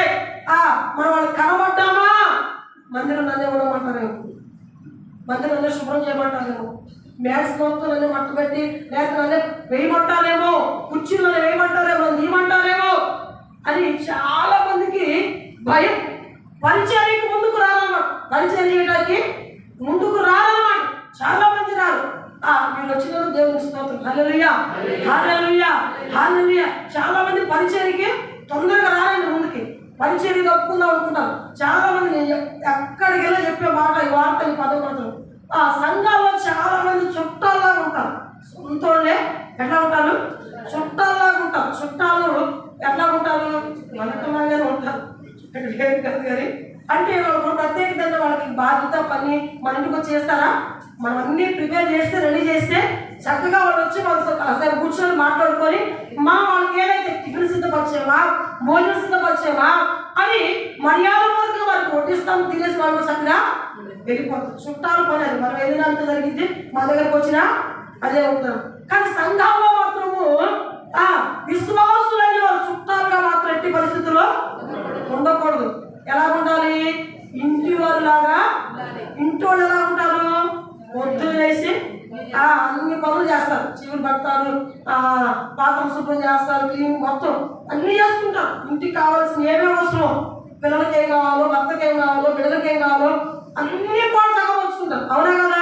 మనం వాళ్ళు కనబడ్డామా, మందిరం నన్నే ఉండమంటారేమో, మందిరం నన్నే శుభ్రం చేయమంటారేమో, మ్యాథ్స్ మొత్తం నన్నే మట్టబెట్టి లేకపోతే నన్నే వేయమంటారేమో, కుర్చీలు నన్ను వేయమంటారేమో, నీయమంటారేమో అని చాలా మందికి భయం. పరిచర్యకి ముందుకు రారన్నమాట. పరిచర్య చేయడానికి ముందుకు రారన్నమాట. చాలా మంది రారు. వీళ్ళు వచ్చిన దేవుని స్తోత్రం, హల్లెలూయా, హల్లెలూయా, హల్లెలూయా. చాలా మంది పరిచర్యకి తొందరగా రారండి ముందుకి. పరిచర్య తప్పుకుందాం అనుకుంటారు. చాలా మంది ఎక్కడికి వెళ్ళి చెప్పే మాట, ఈ వార్త, ఈ పదం మాత్రం సంఘాల్లో చాలా మంది చుట్టాల్లాగా ఉంటారు. సొంతోళ్ళే ఎట్లా ఉంటారు? చుట్టాల్లాగా ఉంటారు. చుట్టాలు ఎట్లా ఉంటారు? మనకలాగానే ఉంటారు, వేరు కాదు. కానీ అంటే వాళ్ళు ప్రత్యేకత అంటే వాళ్ళకి బాధ్యత, పని మన ఇంటికి వచ్చి చేస్తారా? మనం అన్నీ ప్రిపేర్ చేస్తే, రెడీ చేస్తే చక్కగా వాళ్ళు వచ్చి మనం కూర్చొని మాట్లాడుకొని మనం వాళ్ళకి ఏదైతే టిఫిన్ సిద్ధపరిచామా, భోజనం సిద్ధపరిచామా అని మర్యాదపూర్వకంగా వాళ్ళకి వడ్డిస్తాం, తినేసి వాళ్ళు చక్కగా వెళ్ళిపోతాం. చుట్టాలు పని అది. మనం వెళ్ళినంత జరిగింది, మా దగ్గరకు వచ్చినా అదే ఉంటారు. కానీ సంఘంలో మాత్రము విశ్వాసులైన వారు చుట్టాలుగా మాత్రం ఎట్టి పరిస్థితుల్లో ఉండకూడదు. ఎలా ఉండాలి? ఇంటి వారు లాగా. ఇంటి వాళ్ళు ఎలా ఉంటారు? పొద్దున వేసి అన్ని పనులు చేస్తారు, చీవులు పడతారు, పాత్రలు శుభ్రం చేస్తారు, క్లీన్ మొత్తం అన్నీ చేసుకుంటారు. ఇంటికి కావాల్సిన ఏమేమి అవసరం, పిల్లలకి ఏం కావాలో, భర్తకి ఏం కావాలో, బిడ్డలకి ఏం కావాలో అన్ని పనులు చక్కపరుచుకుంటారు. అవునా కదా?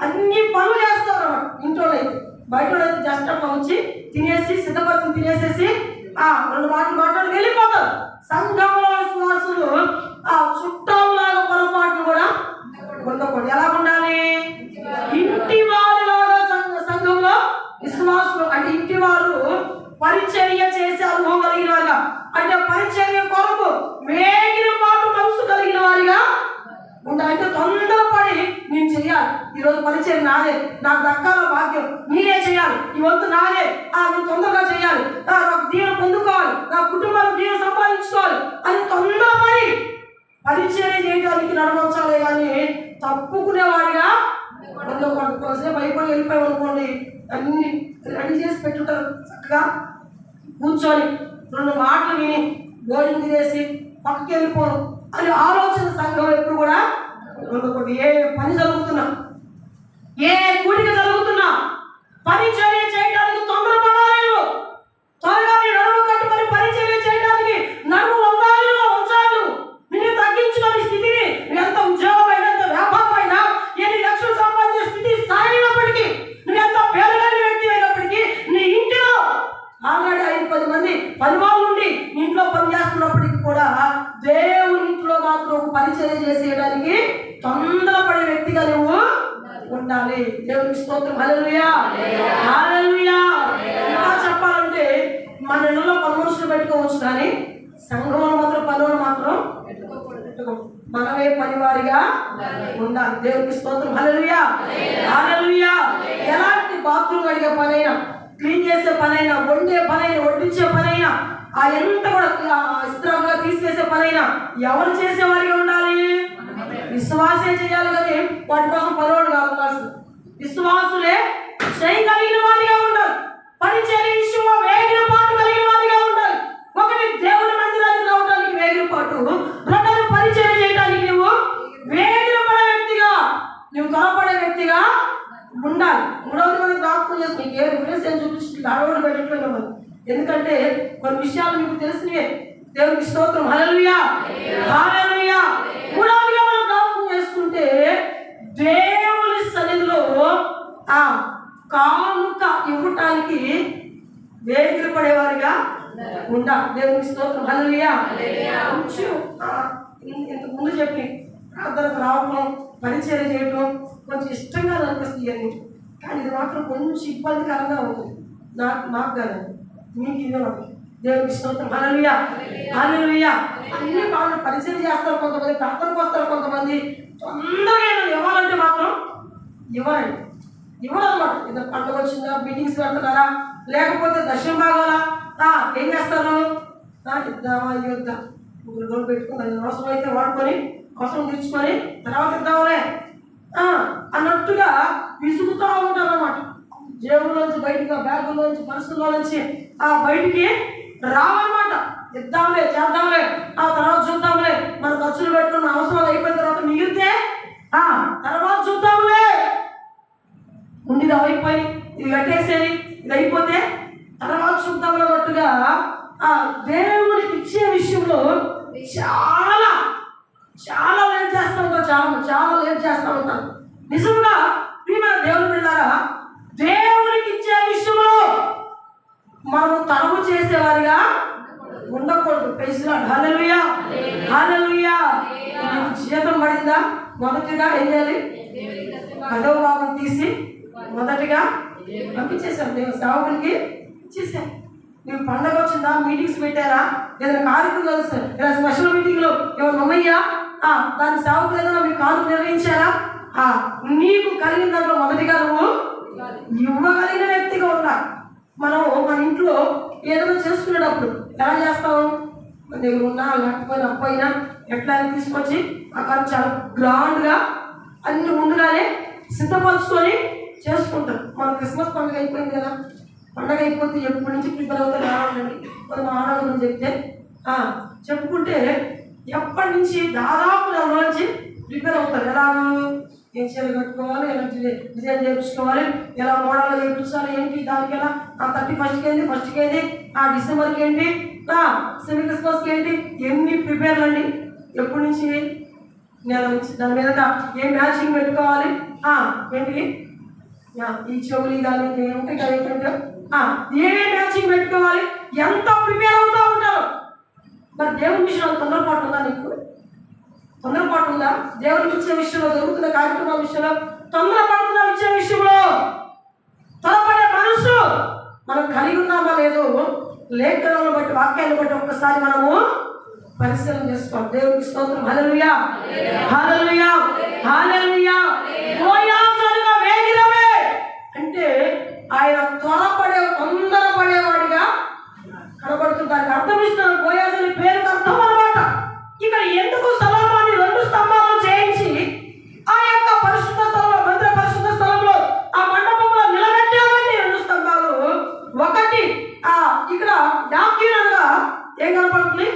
అన్ని పనులు చేస్తారు అన్నమాట ఇంట్లో అయితే. బయట అయితే జస్ట్ అట్లా వచ్చి తినేసి సిద్ధపరిచి తినేసేసి 2 మాటలు మాట్లాడి వెళ్ళిపోతారు. సంఘంలో విశ్వాసులు చుట్టాలాగా పొరపాట్లు కూడా ఉండకూడదు. ఎలా ఉండాలి? ఇంటి వారిలాగా సంఘంలో విశ్వాసులు అంటే ఇంటి వారు పరిచర్య చేసే అనుభవం కలిగిన వారిగా, అంటే పరిచర్య కొరకు వేగిన పాటు మనసు కలిగిన వారిగా ఉండాలి. అంటే తొందరపడి నేను చెయ్యాలి, ఈరోజు పరిచయం నాదే, నాకు దక్కాల భాగ్యం, నేనే చేయాలి, ఈ వంతు నాదే, నేను తొందరగా చేయాలి, నాకు దీవెన పొందుకోవాలి, నా కుటుంబానికి దీవెన సంపాదించుకోవాలి అని తొందరపడి పరిచయం చేయడానికి నడవంచాలి. కానీ తప్పుకునేవాడిగా ఉండకూడదు. కొంతసేపు అయిపోయి వెళ్ళిపోయి అనుకోండి, అన్ని రెడీ చేసి పెట్టుంటారు, చక్కగా కూర్చొని 2 మాటలు విని భోజనం తినేసి పక్కకి వెళ్ళిపోవడం అని ఆలోచన సంఘం ఎప్పుడు కూడా ఉండకూడదు. ఏ పని జరుగుతున్నా, ఏ కూడిక జరుగుతున్నా పరిచర్య చేయడానికి తొందరపడాలి. త్వరగా నీ నడుము కట్టుకొని పరిచర్య చేయడానికి నడుము వంచాలు. నిన్ను తగ్గించుకునే స్థితిని, ఎంత ఉద్యోగమైనా, ఎంత వ్యాపారమైనా, ఎన్ని లక్షలు సంపాదించే స్థితి స్థాయి అయినప్పటికీ, నువ్వు ఎంత పేదలేని వ్యక్తి అయినప్పటికీ, నీ ఇంటిలో ఆల్రెడీ 5-10 మంది పనివాళ్ళు నుండి ఇంట్లో పనిచేస్తున్నప్పటికీ కూడా దేవుని ఇంట్లో మాత్రం ఒక పరిచర్య చేసేయడానికి తొందరపడే వ్యక్తిగా నువ్వు ఉండాలి. దేవునికి స్తోత్రం. హల్లెలూయా, హల్లెలూయా. ఇంకా చెప్పాలంటే మన ఇళ్ళలో పని మనుషులు పెట్టుకోవచ్చు, కానీ సంఘంలో మాత్రం పనులు మాత్రం పెట్టుకోవచ్చు. మనమే పనివారిగా ఉండాలి. దేవునికి స్తోత్రం. హల్లెలూయా, హల్లెలూయా. ఎలాంటి బాత్రూమ్ కడిగే పనైనా, క్లీన్ చేసే పనైనా, వండే పనైనా, వడ్డించే పనైనా, ఎంత కూడా ఇస్త్రాగా తీసివేసే పనైనా ఎవరు చేసేవారిగా ఉండాలి? విశ్వాసే చేయాలి, కానీ వాటి కోసం పనులు కాదు. విశ్వాసులే చేయగలిగిన వారిగా ఉండాలి. పరిచర్య విషయంలో వేగిన పాటు కలిగిన వారిగా ఉండాలి. ఒకటి దేవుని మందిరానికి రావడానికి వేగిన పాటు, రెండోది పరిచర్య చేయడానికి నువ్వు వేగిన పడే వ్యక్తిగా, నువ్వు త్వరపడే వ్యక్తిగా ఉండాలి. మూడవది మనకి జ్ఞాపకం చేసి నీకు ఏ రిఫరెన్స్ ఏం చూపిస్తుంది అడవులు పెట్టట్లేదు మనం. ఎందుకంటే కొన్ని విషయాలు మీకు తెలిసినవే. దేవునికి స్తోత్రం. హల్లెలూయా, హల్లెలూయా. మూడవదిగా మనం జ్ఞాపకం చేసుకుంటే దేవుని సన్నిధిలో కానుక ఇవ్వటానికి వేగిరి పడేవారిగా ఉండాలి. దేవునికి స్తోత్రం. హల్లెలూయా. కొంచెం ఇంతకు ముందు చెప్పి ప్రార్థనకు రావటం, పరిచర్య చేయటం కొంచెం ఇష్టంగా అనిపిస్తుంది అని, కానీ ఇది మాత్రం కొంచెం ఇబ్బందికరంగా ఉంటుంది నాకు కానీ మీకు. ఇదే దేవునికి స్తోత్రం. హల్లెలూయా, హల్లెలూయా. అన్ని బాగా పరిచర్య చేస్తారు కొంతమంది, ప్రార్థనకు వస్తారు కొంతమంది. తొందరగా ఇవ్వాలంటే మాత్రం ఇవ్వరన్నమాట. ఏదో పండుగ వచ్చిందా, మీటింగ్స్ పెడుతున్నారా, లేకపోతే దశమ భాగాలా, ఏం చేస్తారు? ఇద్దామా, ఇద్దాం, 3 రోజులు పెట్టుకుని అవసరం అయితే వాడుకొని అవసరం తీర్చుకొని తర్వాత ఇద్దామలే అన్నట్టుగా విసుగుతూ ఉంటారు అన్నమాట. జేబులోంచి బయటకు, బ్యాగులోంచి, పర్సులో నుంచి బయటికి రావన్నమాట. ఇద్దాంలే, చేద్దాంలే, తర్వాత చూద్దాంలే, మన ఖర్చులు పెట్టుకున్న అవసరాలు అయిపోయిన తర్వాత మిగిలితే తర్వాత చూద్దాంలే, ఉండేది అయిపోయి ఇది కట్టేసేది, ఇది అయిపోతే తర్వాత చూద్దాంలే అన్నట్టుగా దేవునికి ఇచ్చే విషయంలో చాలా చాలా లేట్ చేస్తూ ఉంటారు. చాలా లేట్ చేస్తూ ఉంటారు. నిజంగా ప్రియమైన దేవుని బిడ్డలారా, దేవునికి ఇచ్చే విషయంలో మనం తరువు చేసేవారిగా ఉండకూడదు. Praise Lord. Hallelujah, hallelujah. నీకు జీతం పడిందా, మొదటిగా ఏం చేయాలి? 10వ భాగం తీసి మొదటిగా పంపించేశారు దేవుని సేవకులకి ఇచ్చేసాం. మీరు పండగ వచ్చిందా, మీటింగ్స్ పెట్టారా, ఏదైనా కార్యక్రమం ఏదైనా స్పెషల్ మీటింగ్లో ఏమైనా ఉన్నాయా, దాని సేవకులు ఏదైనా మీరు కార్యక్రమం నిర్వహించారా, నీకు కలిగిన దాంట్లో మొదటిగా నువ్వు ఇవ్వగలిగిన వ్యక్తిగా ఉండాలి. మనం మన ఇంట్లో ఏదైనా చేసుకునేటప్పుడు ఎలా చేస్తాము? మన దగ్గర ఉన్నా లేకపోయినా అప్పైనా ఎట్లయినా తీసుకొచ్చి ఆ ఖర్చు చాలా గ్రాండ్గా అన్ని ముందుగానే సిద్ధపరచుకొని చేసుకుంటాం. మన క్రిస్మస్ పండుగ అయిపోయింది కదా, పండగ అయిపోతే ఎప్పటి నుంచి ప్రిపేర్ అవుతారు రావాలండి కొంత ఆడవాళ్ళని చెప్తే చెప్పుకుంటే ఎప్పటి నుంచి దాదాపు నెల నుంచి ప్రిపేర్ అవుతారు. ఎలాగూ ఏం చీరలు కట్టుకోవాలి, ఎలా డిజైన్ చేయించుకోవాలి, ఎలా మోడల్ చేయించాలి, ఏంటి దానికి ఎలా 31st ఏంటి, ఫస్ట్కి ఏంటి, డిసెంబర్కి ఏంటి, సెమీ క్రిస్మస్కి ఏంటి, ఎన్ని ప్రిపేర్లు అండి. ఎప్పటి నుంచి నెల నుంచి దాని మీద ఏం మ్యాచింగ్ పెట్టుకోవాలి, ఏంటి ఈ చెవులు కానీ ఉంటాయి కదా ఏంటంటే ఏమేమి మ్యాచింగ్ పెట్టుకోవాలి, ఎంత ప్రిపేర్ అవుతూ ఉంటారు. మరి దేవుని విషయంలో తొందరపాటు ఉందా? నీకు తొందరపాటు ఉందా? దేవునికి ఇచ్చే విషయంలో, జరుగుతున్న కార్యక్రమాల విషయంలో తొందరపడుతున్న ఇచ్చే విషయంలో త్వరపడే మనసు మనం కలిగి ఉన్నామా లేదో లేఖనాలను బట్టి, వాక్యాన్ని బట్టి ఒక్కసారి మనము పరిశీలన చేసుకోవాలి. దేవునికి స్తోత్రం. హల్లెలూయా, హల్లెలూయా, హల్లెలూయా. బోయాజుగా వేగిరవే అంటే ఆయన తొందరపడేవాడిగా కనబడుతుంది. దానికి అర్థం ఇస్తున్నారు. బోయాజుని పేరుకి అర్థం అన్నమాట. ఇక్కడ ఎందుకు సొలొమోను 2 స్తంభాలను చేయించి ఆ యొక్క పరిశుద్ధ స్థలంలో, మందిర పరిశుద్ధ స్థలంలో ఆ మండపంలో నిలబెట్టారండి 2 స్తంభాలు. ఒకటి ఇక్కడ యాకీనుగా ఏం కనబడుతుంది?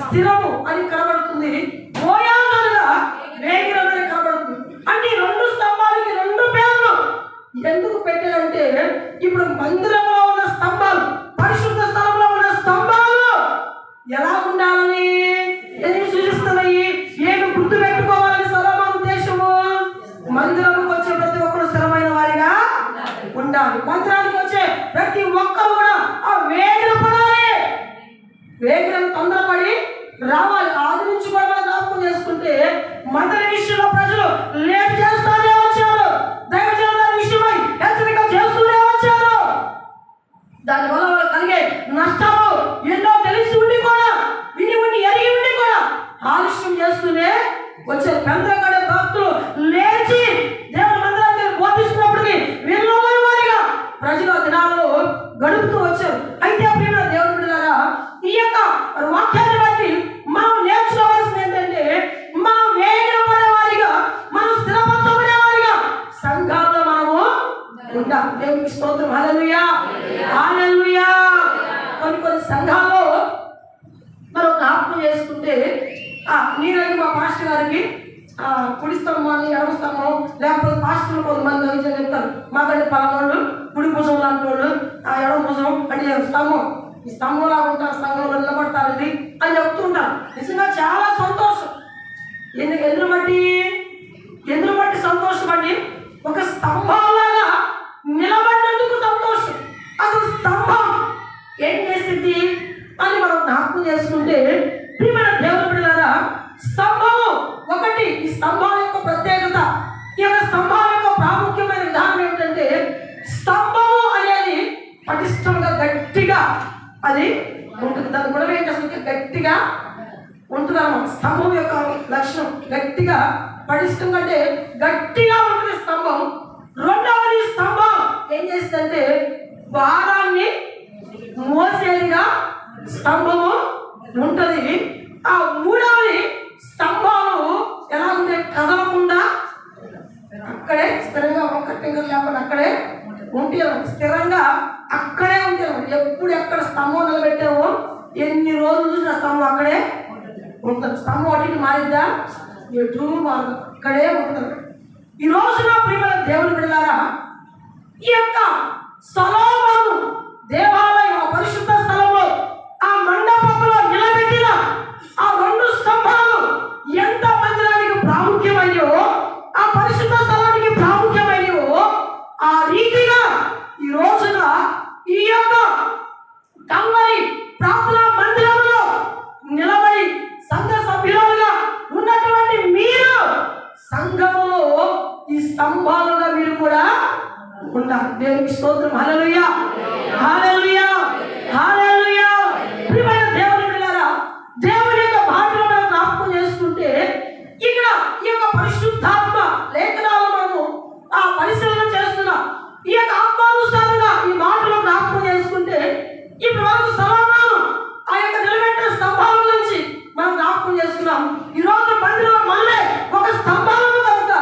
స్థిరము అని కనబడుతుంది. బోయాజుగా వేగిరము అని కనబడుతుంది. అంటే 2 స్తంభాలకి 2 పేర్లు ఎందుకు పెట్టారంటే ఇప్పుడు మందిరంలో ఉన్న స్తంభాలు, పరిశుద్ధ స్థలంలో ఉన్న స్తంభాలు ఎలా ఉండాలని ఏమి సూచిస్తున్నాయి, ఏమి గుర్తు పెట్టుకోవాలని సొలొమోను ఉద్దేశము? మందిరానికి వచ్చే ప్రతి ఒక్కరు స్థిరమైన వారిగా ఉండాలి. మందిరానికి వచ్చే ప్రతి ఒక్కరు కూడా వేగిర పడాలి, వేగిరం తొందరపడి రావాలి. ఆది నుంచి కూడా మనం జ్ఞాపకం చేసుకుంటే మందిర విషయంలో ప్రజలు లేట్ చేస్తూనే వచ్చారు, దైవజనుల విషయమై హెచ్చరిక చేస్తూనే వచ్చారు. దానివల్ల వాళ్ళు కలిగే నష్టాలు ఎన్నో తెలిసి ఉండి కూడా, విని ఉండి ఎరిగి ఉండి కూడా ఆలస్యం చేస్తూనే వచ్చారు. పెందలకడ భక్తులు లేచి దేవుని మందిరానికి బోధిస్తున్నప్పటికీ వీళ్ళని వారిగా ప్రజలు ఆ దినాల్లో గడుపుతూ వచ్చారు. అయితే ప్రియమైన దేవుని బిడ్డలారా, ఈ యొక్క వాక్యాన్ని బట్టి మనం నేర్చుకోవాల్సింది ఏంటంటే మనం వేగిరపడేవారిగా, మనం స్థిరపరచబడేవారిగా సంఘాల్లో మనము ఉంటాం. దేవునికి స్తోత్రం. హల్లెలూయా, హల్లెలూయా. కొన్ని సంఘాల్లో మనం జ్ఞాపకం చేసుకుంటే నేనంటే మా పాస్టర్ గారికి కుడి స్తంభాన్ని, ఎడమ స్తంభం, లేకపోతే పాస్టర్లు కొంతమంది విషయం చెప్తారు. మాకంటే పలవాళ్ళు కుడి భుజం లాంటి వాళ్ళు, ఎడమ భుజం అంటే స్తంభం, ఈ స్తంభంలా ఉంటారు, స్తంభంలో నిలబడతారండి అని చెప్తూ ఉంటారు. నిజంగా చాలా సంతోషం. ఎందుకు బట్టి సంతోషం అండి? ఒక స్తంభంలాగా నిలబడినందుకు సంతోషం. అసలు స్తంభం ఏం చేసింది అని మనం జ్ఞాపకం చేసుకుంటే ప్రియమైన దేవుని బిడ్డలారా, స్తంభము ఒకటి. ఈ స్తంభాల యొక్క ప్రత్యేకత, ఈ యొక్క స్తంభాల యొక్క ప్రాముఖ్యమైన విధానం ఏంటంటే స్తంభము అనేది పటిష్టంగా గట్టిగా అది ఉంటుంది. దాని కూడా ఏంటి అసలు గట్టిగా ఉంటుంది అన్నమాట. స్తంభం యొక్క లక్షణం గట్టిగా, పటిష్టంగా అంటే గట్టిగా ఉంటుంది స్తంభం. రెండవది, స్తంభం ఏం చేస్తుందంటే భారాన్ని మోసేదిగా స్తంభము ఉంటుంది. ఆ మూడవది, స్తంభాలు ఎలా ఉంటే కదలకుండా అక్కడే స్థిరంగా, ఒక్కటిగా లేకుండా అక్కడే ఉంటాయి. స్థిరంగా అక్కడే ఉంటాయి. ఎప్పుడు ఎక్కడ స్తంభం నిలబెట్టామో ఎన్ని రోజులు చూసిన స్తంభం అక్కడే ఉంటుంది. స్తంభం అటు మారిద్దా? ఎటు మారదు, అక్కడే ఉంటుంది. ఈ రోజున ప్రియమైన దేవుని బిడ్డలారా, ఈ యొక్క సొలొమోను దేవాలయం, పరిశుద్ధ స్థలంలో ఆ మండపంలో నిలబెట్టిన ఆ 2 స్తంభాలు ఎంత మందిరానికి ప్రాముఖ్యమయ్యో, ఆ పరిశుద్ధ స్థలానికి ప్రాముఖ్యమయ్యో, ఆ రీతిగా ఈ రోజున ఈ యొక్క కల్వరి ప్రార్థనా మందిరంలో నిలబడి సంఘ సభ్యులుగా ఉన్నటువంటి మీరు సంఘములో ఈ స్తంభాలుగా మీరు కూడా ఉంటారు. దేవునికి స్తోత్రం. హల్లెలూయా, హల్లెలూయా, హల్లెలూయా. ప్రియమైన దేవుని బిడ్డలారా, దేవుని యొక్క మాటలు మనం జ్ఞాపకం చేసుకుంటే ఇక్కడ ఈ యొక్క పరిశుద్ధాత్మ లేఖనాలు మనము పరిశీలన చేస్తున్నాం. ఈ యొక్క ఆత్మానుసారంగా ఈ మాటలు జ్ఞాపకం చేసుకుంటే ఇప్పుడు మనకు సొలొమోను ఆ యొక్క నిలబెట్టిన స్తంభాల గురించి మనం జ్ఞాపకం చేసుకున్నాం. ఈ రోజు మందిరంలో మళ్ళీ ఒక స్తంభాలను కనుక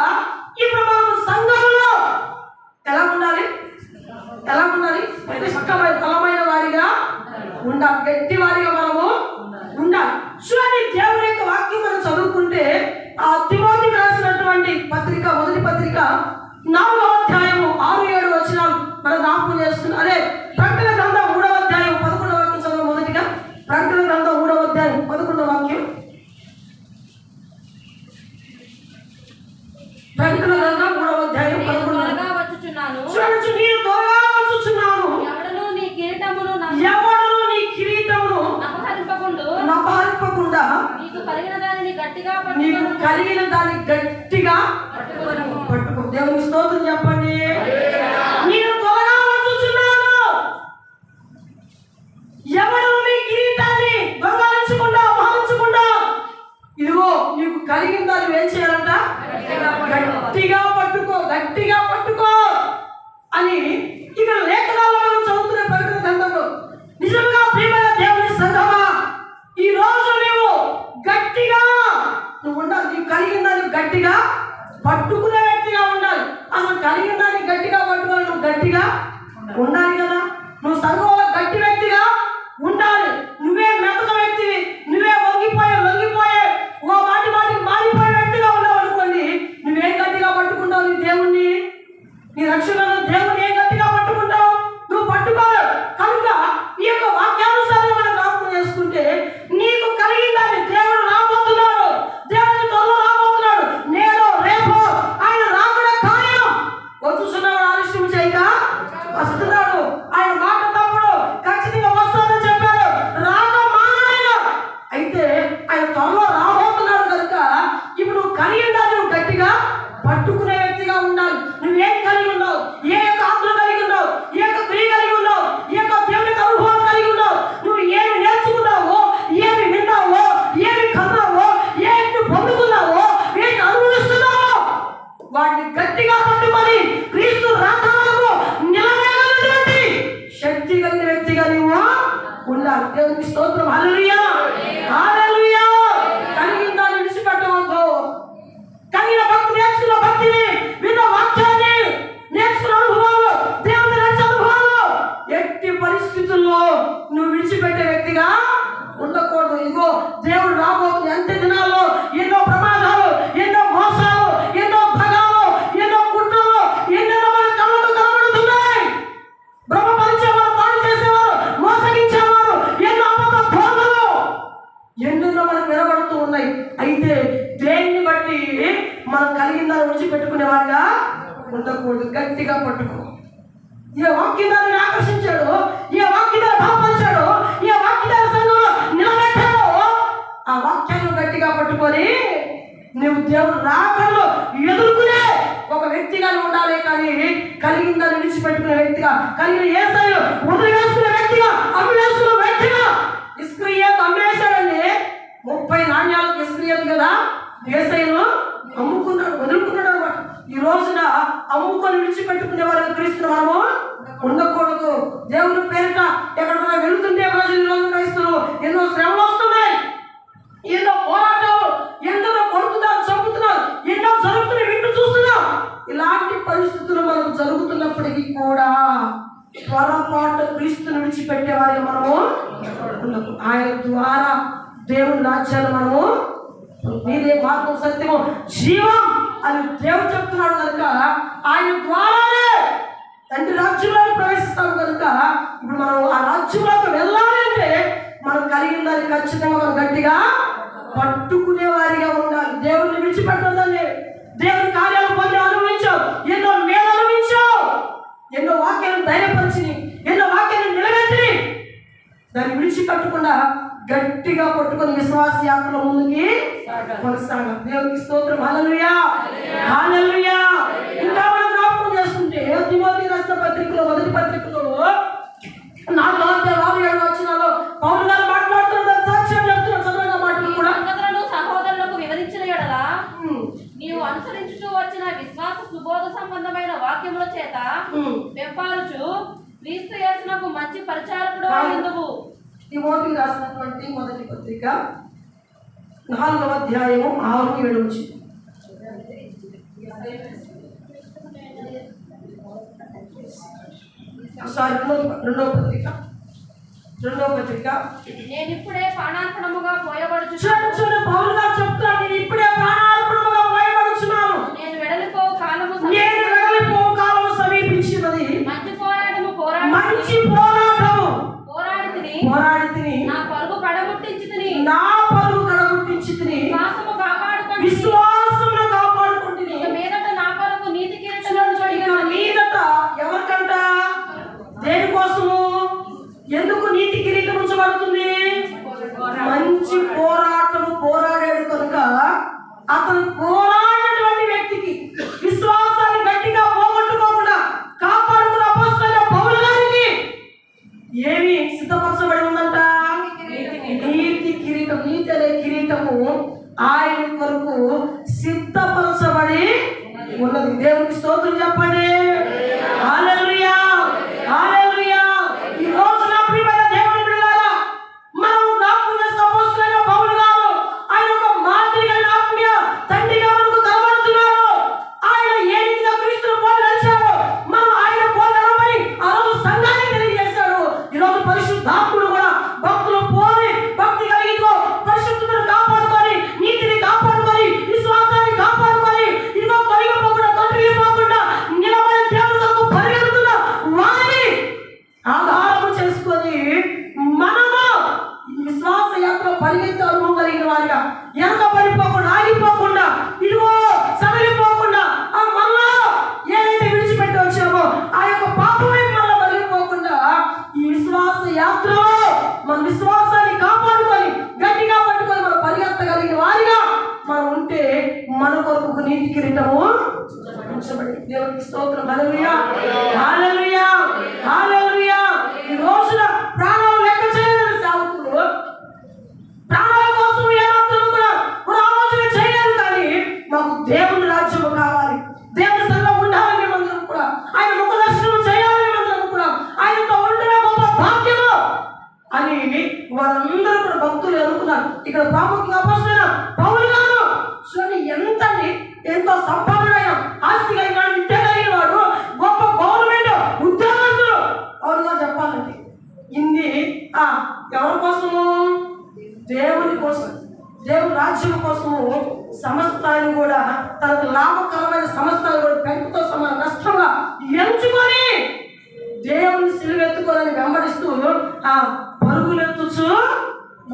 ఇప్పుడు మనకు సంఘంలో ఎలా ఉండాలి? పటిష్టమైన కూడా నీకు కలిగిన దానిని గట్టిగా నీకు కలిగిన దాన్ని గట్టిగా పట్టుకో. దేవునికి స్తోత్రం చెప్పండి. నేను త్వరగా వచ్చుచున్నాను. ఎవడు నీ కిరీటాన్ని దొంగలించకుండా అపహరించకుండా, ఇదిగో నీకు కలిగిన దాన్ని ఏం చేయాలంట? గట్టిగా పట్టుకో, గట్టిగా పట్టుకో అని ఇక్కడ లేఖనాల్లో మనం చదువుతున్న ప్రకటన గ్రంథంలో. నిజంగా ప్రియమైన దేవుని సంఘమా, ఈ రోజు నీవు గట్టిగా నువ్వు ఉండాలి. నీకు కలిగిన దాన్ని గట్టిగా పట్టుకునే వ్యక్తిగా ఉండాలి. అసలు కలిగిన దాన్ని గట్టిగా పట్టుకోవాలి. నువ్వు గట్టిగా ఉండాలి కదా. నువ్వు సంఘంలో గట్టి వ్యక్తిగా ఉండాలి. నువ్వే మెతక వ్యక్తివి, నువ్వే లొంగిపోయే ఓ మాటికి మారిపోయే వ్యక్తిగా ఉన్నావు అనుకోండి, నువ్వేం గట్టిగా పట్టుకుంటావు? నీ దేవుణ్ణి, నీ రక్షణను దేవుని ఏం గట్టిగా పట్టుకుంటావు? నువ్వు పట్టుకోవు. కనుక ఈ యొక్క వాక్యానుసారం మనం జ్ఞాపకం చేసుకుంటే, నీకు కలిగిందని దేవుడు రాబోతున్నాడు. దేవుని త్వరలో రాబోతున్నాడు. నేడు రేపు ఆయన రాకడ కార్యం. వచ్చుచున్నాడు, ఆలస్యం చేయక వస్తున్నాడు. ఆయన మాట తప్పుడు, ఖచ్చితంగా వస్తాడని చెప్పాడు. రాక మానైనా అయితే ఆయన త్వరలో రాబోతున్నాడు. కనుక ఇప్పుడు నువ్వు కలిగిన దాన్ని నువ్వు గట్టిగా పట్టుకునే వ్యక్తిగా ఉండాలి. నువ్వేం కలిగి ఉన్నావు? ఏ యొక్క ఆత్మ కలిగి ఉన్నావు? ఏ యొక్క క్రియ కలిగి ఉన్నావు? ఏ యొక్క దేవుని అనుభవం కలిగి ఉన్నావు? నువ్వు ఏమి నేర్చుకున్నావో, ఏమి విన్నావో, ఏమి కన్నావో, ఏమి పొందుకున్నావో, ఏమి అనుభవిస్తున్నావో వాటిని గట్టిగా పట్టుకొని క్రీస్తు రాకడకు నిలబడగలిగినటువంటి శక్తి కలిగిన వ్యక్తిగా నువ్వు ఉండాలి. దేవునికి స్తోత్రం. హల్లెలూయా, హల్లెలూయా. కలిగిన దాన్ని విడిచిపెట్టవద్దు. కలిగిన భక్తి, నేర్చుకున్న భక్తిని, విన్న వాక్యాన్ని, నేర్చుకున్న అనుభవాలు, దేవుని రక్షణ అనుభవాలు ఎట్టి పరిస్థితుల్లో నువ్వు విడిచిపెట్టే వ్యక్తిగా ఉండకూడదు. ఇదిగో దేవుడు రాబోతుంది. అంత్య దినాల్లో ఎన్నో ప్రమాదాలు, ఎన్నో మోసాలు, ఎన్నో భగాలు, ఎన్నో కుట్రలు, ఎన్నెన్నో మన కళ్ళకు కనబడుతున్నాయి. భ్రమపరిచేవారు, పాడు చేసేవారు, మోసగించేవారు, ఎన్నో అబద్ధ బోధలు ఎన్నెన్నో మనకు వినబడుతూ ఉన్నాయి. అయితే దేన్ని బట్టి మనం కలిగిన దాన్ని విడిచిపెట్టుకునే వారిగా ఉండకూడదు. గట్టిగా పట్టుకో. ఏ వాక్యాన్ని ఆకర్షించాడు, ఏ వాక్యాన్ని బలపరిచాడు, ఏ వాక్యాన్ని సంఘంలో నిలబెట్టాడో ఆ వాక్యాన్ని గట్టిగా పట్టుకొని నువ్వు దేవుడు రాకడలో ఎదుర్కొనే ఒక వ్యక్తిగా ఉండాలి. కానీ కలిగిన దాన్ని విడిచిపెట్టుకునే వ్యక్తిగా, కలిగిన యేసయ్యను వదిలివేసుకునే వ్యక్తిగా, అమ్మివేసుకునే వ్యక్తిగా. ఇస్కరియోతు అమ్మేశాడండి. 30 నాణ్యాలకు ఇస్కరియోతు కదా యేసయ్యను అమ్ముకున్నాడు, వదులుకున్నాడు అనమాట. ఈ రోజున అమ్ముకొని విడిచిపెట్టుకునే వారిని క్రీస్తులు మనము ఉండకూడదు. దేవుని పేరిట ఎక్కడైనా వెళుతుంటే ఈ రోజు క్రైస్తులు ఎన్నో శ్రమలు వస్తున్నాయి, ఎన్నో పోరాటాలు, ఎందరో కొడుతున్నారు, చంపుతున్నారు, ఎన్నో జరుగుతున్నాయి, వింటూ చూస్తున్నాం. ఇలాంటి పరిస్థితులు మనకు జరుగుతున్నప్పటికీ కూడా పొరపాటు క్రీస్తుని విడిచిపెట్టే వారిని మనము ఉండదు. ఆయన ద్వారా దేవుని రాజ్యాన్ని మనము, నీదే మార్గం, సత్యము, జీవం అని దేవుడు చెప్తున్నాడు. కనుక ఆయన ద్వారానే తండ్రి రాజ్యంలోకి ప్రవేశిస్తాం. కనుక ఇప్పుడు మనం ఆ రాజ్యంలోకి వెళ్ళాలి అంటే మనం కలిగిన దాన్ని ఖచ్చితంగా మనం గట్టిగా పట్టుకునే వారిగా ఉండాలి. దేవుడిని విడిచిపెట్టదని, దేవుని కార్యాలు పొంది అనుభవించావు, ఎన్నో మేలు అనుభవించావు, ఎన్నో వాక్యాలను ధైర్యపరిచి, ఎన్నో వాక్యాలను నిలబెట్టి దాన్ని విడిచిపెట్టకుండా గట్టిగా పట్టుకొని విశ్వాస యాత్రలో ముందుకి కొనసాగాలి. దేవునికి స్తోత్రం. హల్లెలూయా, హల్లెలూయా. ఇంకా మనం జ్ఞాపకం చేసుకుంటే తిమోతి రాసిన పత్రికలో, మొదటి పత్రికలో 4:6-7 వచనాల్లో పౌలు గారు మాట్లాడుతున్న సాక్ష్యం చెప్తున్న చదువున్న మాటలు కూడా సహోదరులకు వివరించిన యెడల నీవు అనుసరించుతూ వచ్చిన విశ్వాస సుబోధ సంబంధమైన వాక్యముల చేత వెంపారుచు క్రీస్తు యేసునకు మంచి పరిచారకుడు అయ్యుందువు. తిమోతి రాసినటువంటి మొదటి పత్రిక 4వ అధ్యాయము 6-7 నుంచి. రెండవ పత్రిక నేను ఇప్పుడే ప్రాణార్పణముగా పోయబడుచు. పౌలు గారు చెప్తాను, నేను ఇప్పుడే ప్రాణార్పణముగా పోయబడుచున్నాను. నేను వెడలిపోవు కాలము సమీపించినది. మంచి పోరాటము పోరాడితిని. నా పరుగు కడముట్టించి తిని విశ్వాసమును కాపాడుకుంటుని. మీదట నా కొరకు నీతి కిరీటం మీదట ఎవరికంట, దేనికోసము, ఎందుకు నీతి కిరీటం ఉంచబడుతుంది? మంచి అతను పోరాడినటువంటి వ్యక్తికి విశ్వాసాన్ని గట్టిగా పోగొట్టుకోకుండా కాపాడుకున్న అపోస్తలుడైన పౌలు గారికి ఏమి సిద్ధపరచబడి ఉందంట? నీతి కిరీటం. నీతి అనే కిరీటము ఆయన కొరకు సిద్ధపరచబడి ఉన్నది. దేవునికి స్తోత్రం చెప్పండి. హల్లెలూయా, హల్లెలూయా. ఈ రోజు నా ప్రియమైన దేవుని బిడ్డలారా, మనం జ్ఞాపకం చేసిన అపోస్తలుడైన పౌలు గారు ఆయన ఒక మాదిరిగా ఆత్మీయ తండ్రిగా మనకు కనబడుతున్నారు. ఆయన ఏ రీతిగా క్రీస్తును పోలి నడిచాడో మనం ఆయన పోలి నడవని ఆ రోజు సంఘానికి తెలియజేశాడు. ఈ రోజు పరిశుద్ధాత్ముడు కూడా భక్తులు పోలి భక్తి కలిగితో పరిశుద్ధతను కాపాడుకొని, నీతిని కాపాడుకొని, విశ్వాసాన్ని కాపాడుకొని, ఇదిగో తొలగిపోకుండా తొలగిపోకుండా నిలబడి దేవుని కొరకు పరిగెడుతున్న వారిని ఆధారము చేసుకొని మనము విశ్వాస యాత్ర పరిగెత్తే అనుభవం కలిగిన వారిగా ఎంత పడిపోకుండా, ఆగిపోకుండా, ఇదిగో సడలిపోకుండా, ఆ మళ్ళా ఏదైతే విడిచిపెట్టి వచ్చామో ఆ యొక్క పాపమే మళ్ళా మళ్ళీపోకుండా ఈ విశ్వాస యాత్రలో మన విశ్వాసాన్ని కాపాడుకొని గట్టిగా పట్టుకొని మనం పరిగెత్తగలిగిన వారిగా మనం ఉంటే మన కొరకు ఒక నీతి కిరీటము ఉంచబడి. దేవునికి స్తోత్రం. హల్లెలూయా, హల్లెలూయా, హల్లెలూయా. ఈ రోజున ప్రాణాలు లెక్క చేయలేని సేవకులు ప్రాణాల కోసం ఏమాత్రం కూడా ఆలోచన చేయలేదు. కానీ మాకు దేవుని రాజ్యము కావాలి, దేవుని సన్నిధిలో ఉండాలని మేమందరం కూడా, ఆయన ముఖ దర్శనం చేయాలని మేమందరం కూడా, ఆయనతో ఉండడం గొప్ప భాగ్యము అని వారందరూ కూడా భక్తులు అనుకున్నారు. ఇక్కడ ప్రాముఖ్యంగా అపోస్తలుడైన పౌలు గారు చూడండి, ఎంతో సంపన్నుడైన, ఆస్తి కలిగిన వాడు, విద్య కలిగిన వాడు, గొప్ప గవర్నమెంట్ ఉద్యోగస్తులు. పౌలు గారు చెప్పాలంటే ఇన్ని ఎవరి కోసము? దేవుని కోసం, దేవుని రాజ్యం కోసము సమస్తాన్ని కూడా, తనకు లాభకరమైన సమస్తాన్ని కూడా పెంపుతో సమాన నష్టంగా ఎంచుకొని దేవుని సిలువెత్తుకోవాలని వెంబడిస్తూ పరుగులెత్తుచు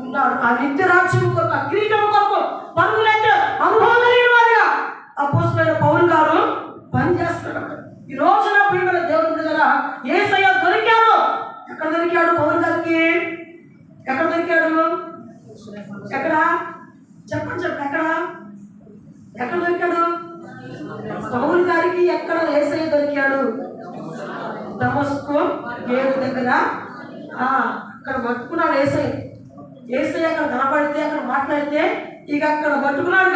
ఉన్నాడు. ఆ నిత్య రాజ్యం కొరకు, ఆ కిరీటం కొరకు పరుగులెత్తే అనుభవం కలిగిన వారిగా అపోస్తలుడైన పౌలు గారు పనిచేస్తున్నాడు. ఈ రోజున ప్రియమైన దేవుని దగ్గర యేసయ్య దొరికాడు. ఎక్కడ దొరికాడు పౌలు గారికి? ఎక్కడ దొరికాడు? ఎక్కడ చెప్పండి, ఎక్కడ దొరికాడు పౌలు గారికి? ఎక్కడ యేసయ్య దొరికాడు? దమస్కు గేటు దగ్గర అక్కడ పట్టుకున్నాడు యేసయ్య. యేసయ్య అక్కడ కనపడితే, అక్కడ మాట్లాడితే ఇక అక్కడ పట్టుకున్నాడు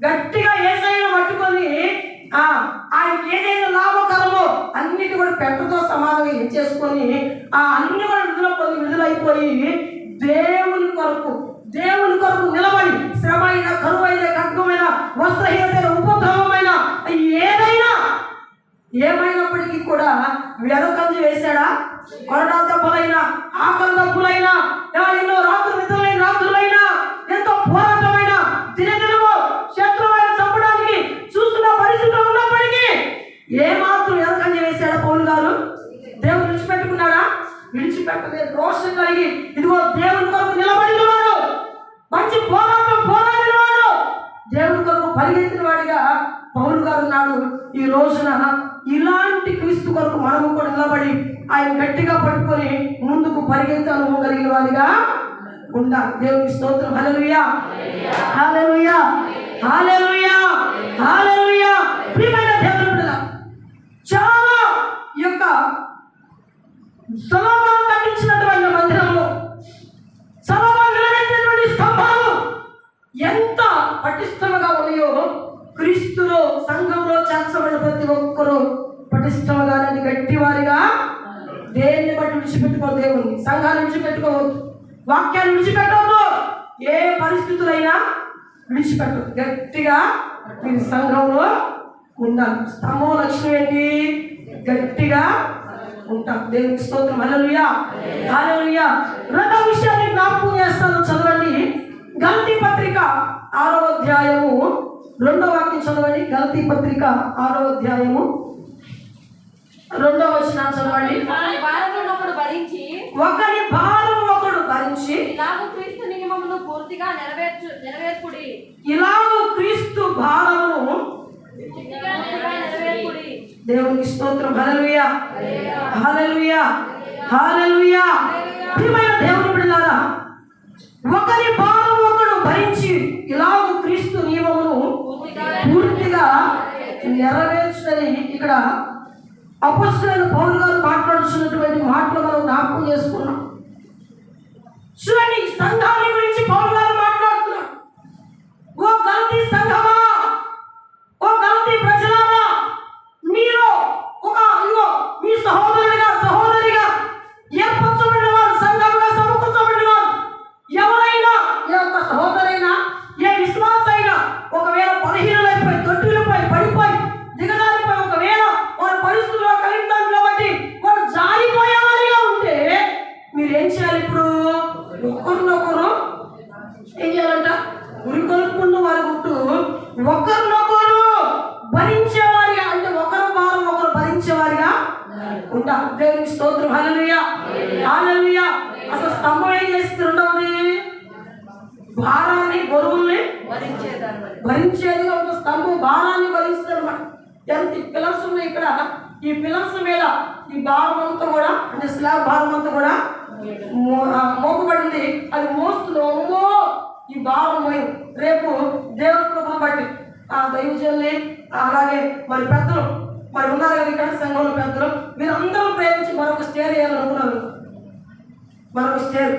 గట్టిగా యేసయ్యను పట్టుకొని ఆయనకి ఏదైతే లాభకరమో అన్నిటి కూడా పెంటతో సమానంగా చేసుకొని అన్ని కూడా విడుదలైపోయి దేవుని కొరకు నిలబడి శ్రమైన, కరువైన, ఖడ్గమైన, వస్త్రహీనమైన, ఉపద్రవమైన ఏమైనప్పటికీ కూడా వెనకంజు వేశాడా? కొరడా దెబ్బలైనా, ఆకలి దెబ్బలైనా, ఎన్నో రాత్రులైనా, ఎంతో పోరాటమైన, దినదినము శత్రువులను చంపడానికి చూస్తున్న పరిస్థితులు ఉన్నప్పటికీ ఏమాత్రం వెనకంజు వేశాడా పౌలు గారు? దేవుడు విడిచిపెట్టుకున్నాడా? విడిచిపెట్టలేదు. రోషం కలిగి ఇదిగో దేవుని కొరకు నిలబడిన వాడు, మంచి పోరాడిన వాడు, దేవుని కొరకు పరిగెత్తిన వాడిగా పౌలు గారు ఉన్నాడు. ఈ రోజున ఇలాంటి క్రీస్తు కొరకు మనము కూడా నిలబడి ఆయన గట్టిగా పట్టుకొని ముందుకు పరిగెత్తే అనుభవం కలిగిన వారిగా ఉండాలి. దేవునికి స్తోత్రం. హల్లెలూయా, హల్లెలూయా, హల్లెలూయా, హల్లెలూయా. ప్రియమైన దేవుని బిడ్డలారా, చాలా యొక్క సొలొమోను కట్టించినటువంటి మందిరంలో సొలొమోను నిలబెట్టినటువంటి స్తంభాలు ఎంత పటిష్టంగా ఉన్నాయో క్రీస్తులో సంఘంలో చేర్చబడిన ప్రతి ఒక్కరూ పటిష్టంగా గట్టి వారిగా దేన్ని బట్టి విడిచిపెట్టుకో, దేవుని సంఘాన్ని విడిచిపెట్టుకోవద్దు, వాక్యాన్ని విడిచిపెట్టవద్దు, ఏ పరిస్థితులైనా విడిచిపెట్టదు. గట్టిగా మీరు సంఘంలో ఉండాలి. స్తంభం లక్ష్యం ఏంటి? గట్టిగా ఉంటాం. దేవునికి స్తోత్రం. హల్లెలూయా, హల్లెలూయా. రెండవ విషయాన్ని జ్ఞాపకం చేస్తాను, చదవండి. గలతీ పత్రిక 6వ అధ్యాయము 2వ వాక్యం చదవండి. గలతీ పత్రిక 6వ అధ్యాయము 2వ వచనం చదవండి. ఒకరి భారం ఒకడు భరించి ఇలాగూ క్రీస్తు నియమమును పూర్తిగా నెరవేర్చుడి. ఇలాగూ క్రీస్తు భారమును నెరవేర్చుడి. దేవునికి స్తోత్రం. హల్లెలూయా, హల్లెలూయా, హల్లెలూయా. ప్రియమైన దేవుని బిడ్డలారా, ఒకరి భారం ఒకడు భరించి ఇలాగూ క్రీస్తు నియమమును నెరవేర్చునని ఇక్కడ అపొస్తలుడైన పౌలు గారు మాట్లాడుతున్నటువంటి మాటలు మనం జ్ఞాపకం చేసుకున్నాం. చూడండి, సంఘాన్ని గురించి పౌలు గారు మాట్లాడుతున్నారు. ఓ గలతీ సంఘమా, ఓ గలతీ ప్రజలారా, మీరు మీ సహోదరిగా ఏర్పరచబడిన వారు, సంఘంగా సమకూర్చబడిన వారు ఎవరైనా, ఏ ఒక్క సహోదరైనా, ఏ విశ్వాస అయినా ఒకవేళ బలహీనలైపోయి, తొట్టిలపై పడిపోయి, దిగజారిపోయి, ఒకవేళ వారి పరిస్థితుల్లో కలిగిన దాన్ని బట్టి వారు జారిపోయేవారిగా ఉంటే మీరేం చేయాలి? ఇప్పుడు ఒకరినొకరు ఏం చేయాలంట? ఉరికొలుపుకున్న వారి గుట్టు ఒకరినొకరు భరించేవారిగా, అంటే ఒకరు భారం ఒకరు భరించేవారిగా ఉంటారు. దేవునికి స్తోత్రం. హల్లెలూయా, హల్లెలూయా. అసలు స్తంభం ఏం చేస్తుంది? రెండవది భారాన్ని, బరువుల్ని భరించేదిగా ఒక స్తంభం భారాన్ని భరిస్తుంది అనమాట. ఎంత పిల్లర్స్ ఉన్నాయి ఇక్కడ, ఈ పిల్లర్స్ మీద ఈ భారం అంతా కూడా, అంటే స్లాబ్ భారం అంతా కూడా మోపబడింది. అది మోస్తుంది. అమ్మో, ఈ భారం రేపు దేవుని కృపను బట్టి ఆ దైవజనుల్ని, అలాగే మరి పెద్దలు మరి ఉన్నారు కదా ఇక్కడ సంఘంలో పెద్దలు, వీరందరూ ప్రేమించి మరొక స్టేర్ వేయాలనుకున్నారు. మరొక స్టేర్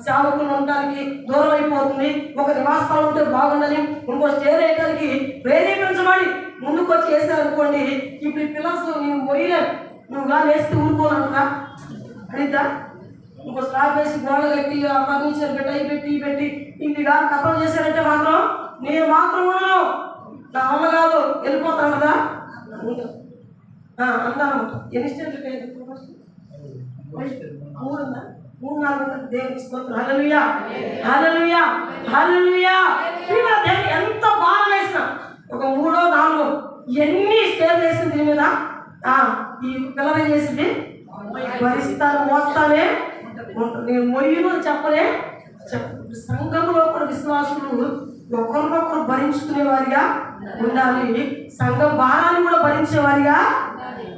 సేవకులు ఉండడానికి దూరం అయిపోతుంది, ఒక నివాసాలు ఉంటే బాగుందని ఇంకో స్టేర్ వేయడానికి ప్రేరేపించబడి ముందుకు వచ్చి వేసారనుకోండి, ఇప్పుడు ఈ పిల్లర్స్ నేను మొయ్యలేను, నువ్వు కానీ వేస్తే ఊరుకోనంటున్నా అడిద్దా? ఇంకో స్లాబ్ వేసి గోడలు కట్టి, ఆ ఫర్నిచర్ పెట్టి ఇంటి కానీ కథం చేశారంటే మాత్రం నేను మాత్రం ఉన్నాను, నా వల్ల కాదు, వెళ్ళిపోతాను కదా అందాను. ఎన్ని స్టేట్లు? 3-4 దేవునికి స్తోత్రం. హల్లెలూయా, హల్లెలూయా, హల్లెలూయా. ఎంత బాగా వేసినా ఒక 3-4 ఎన్ని స్టేర్లు వేసింది దీని మీద, ఈ పిల్లలు చేసింది భరిస్తాను, మోస్తానే నేను మొయ్యను చెప్పలే. సంఘంలో కూడా విశ్వాసులు ఒకరినొకరు భరించుకునే వారిగా ఉండాలి. సంఘం భారాన్ని కూడా భరించేవారిగా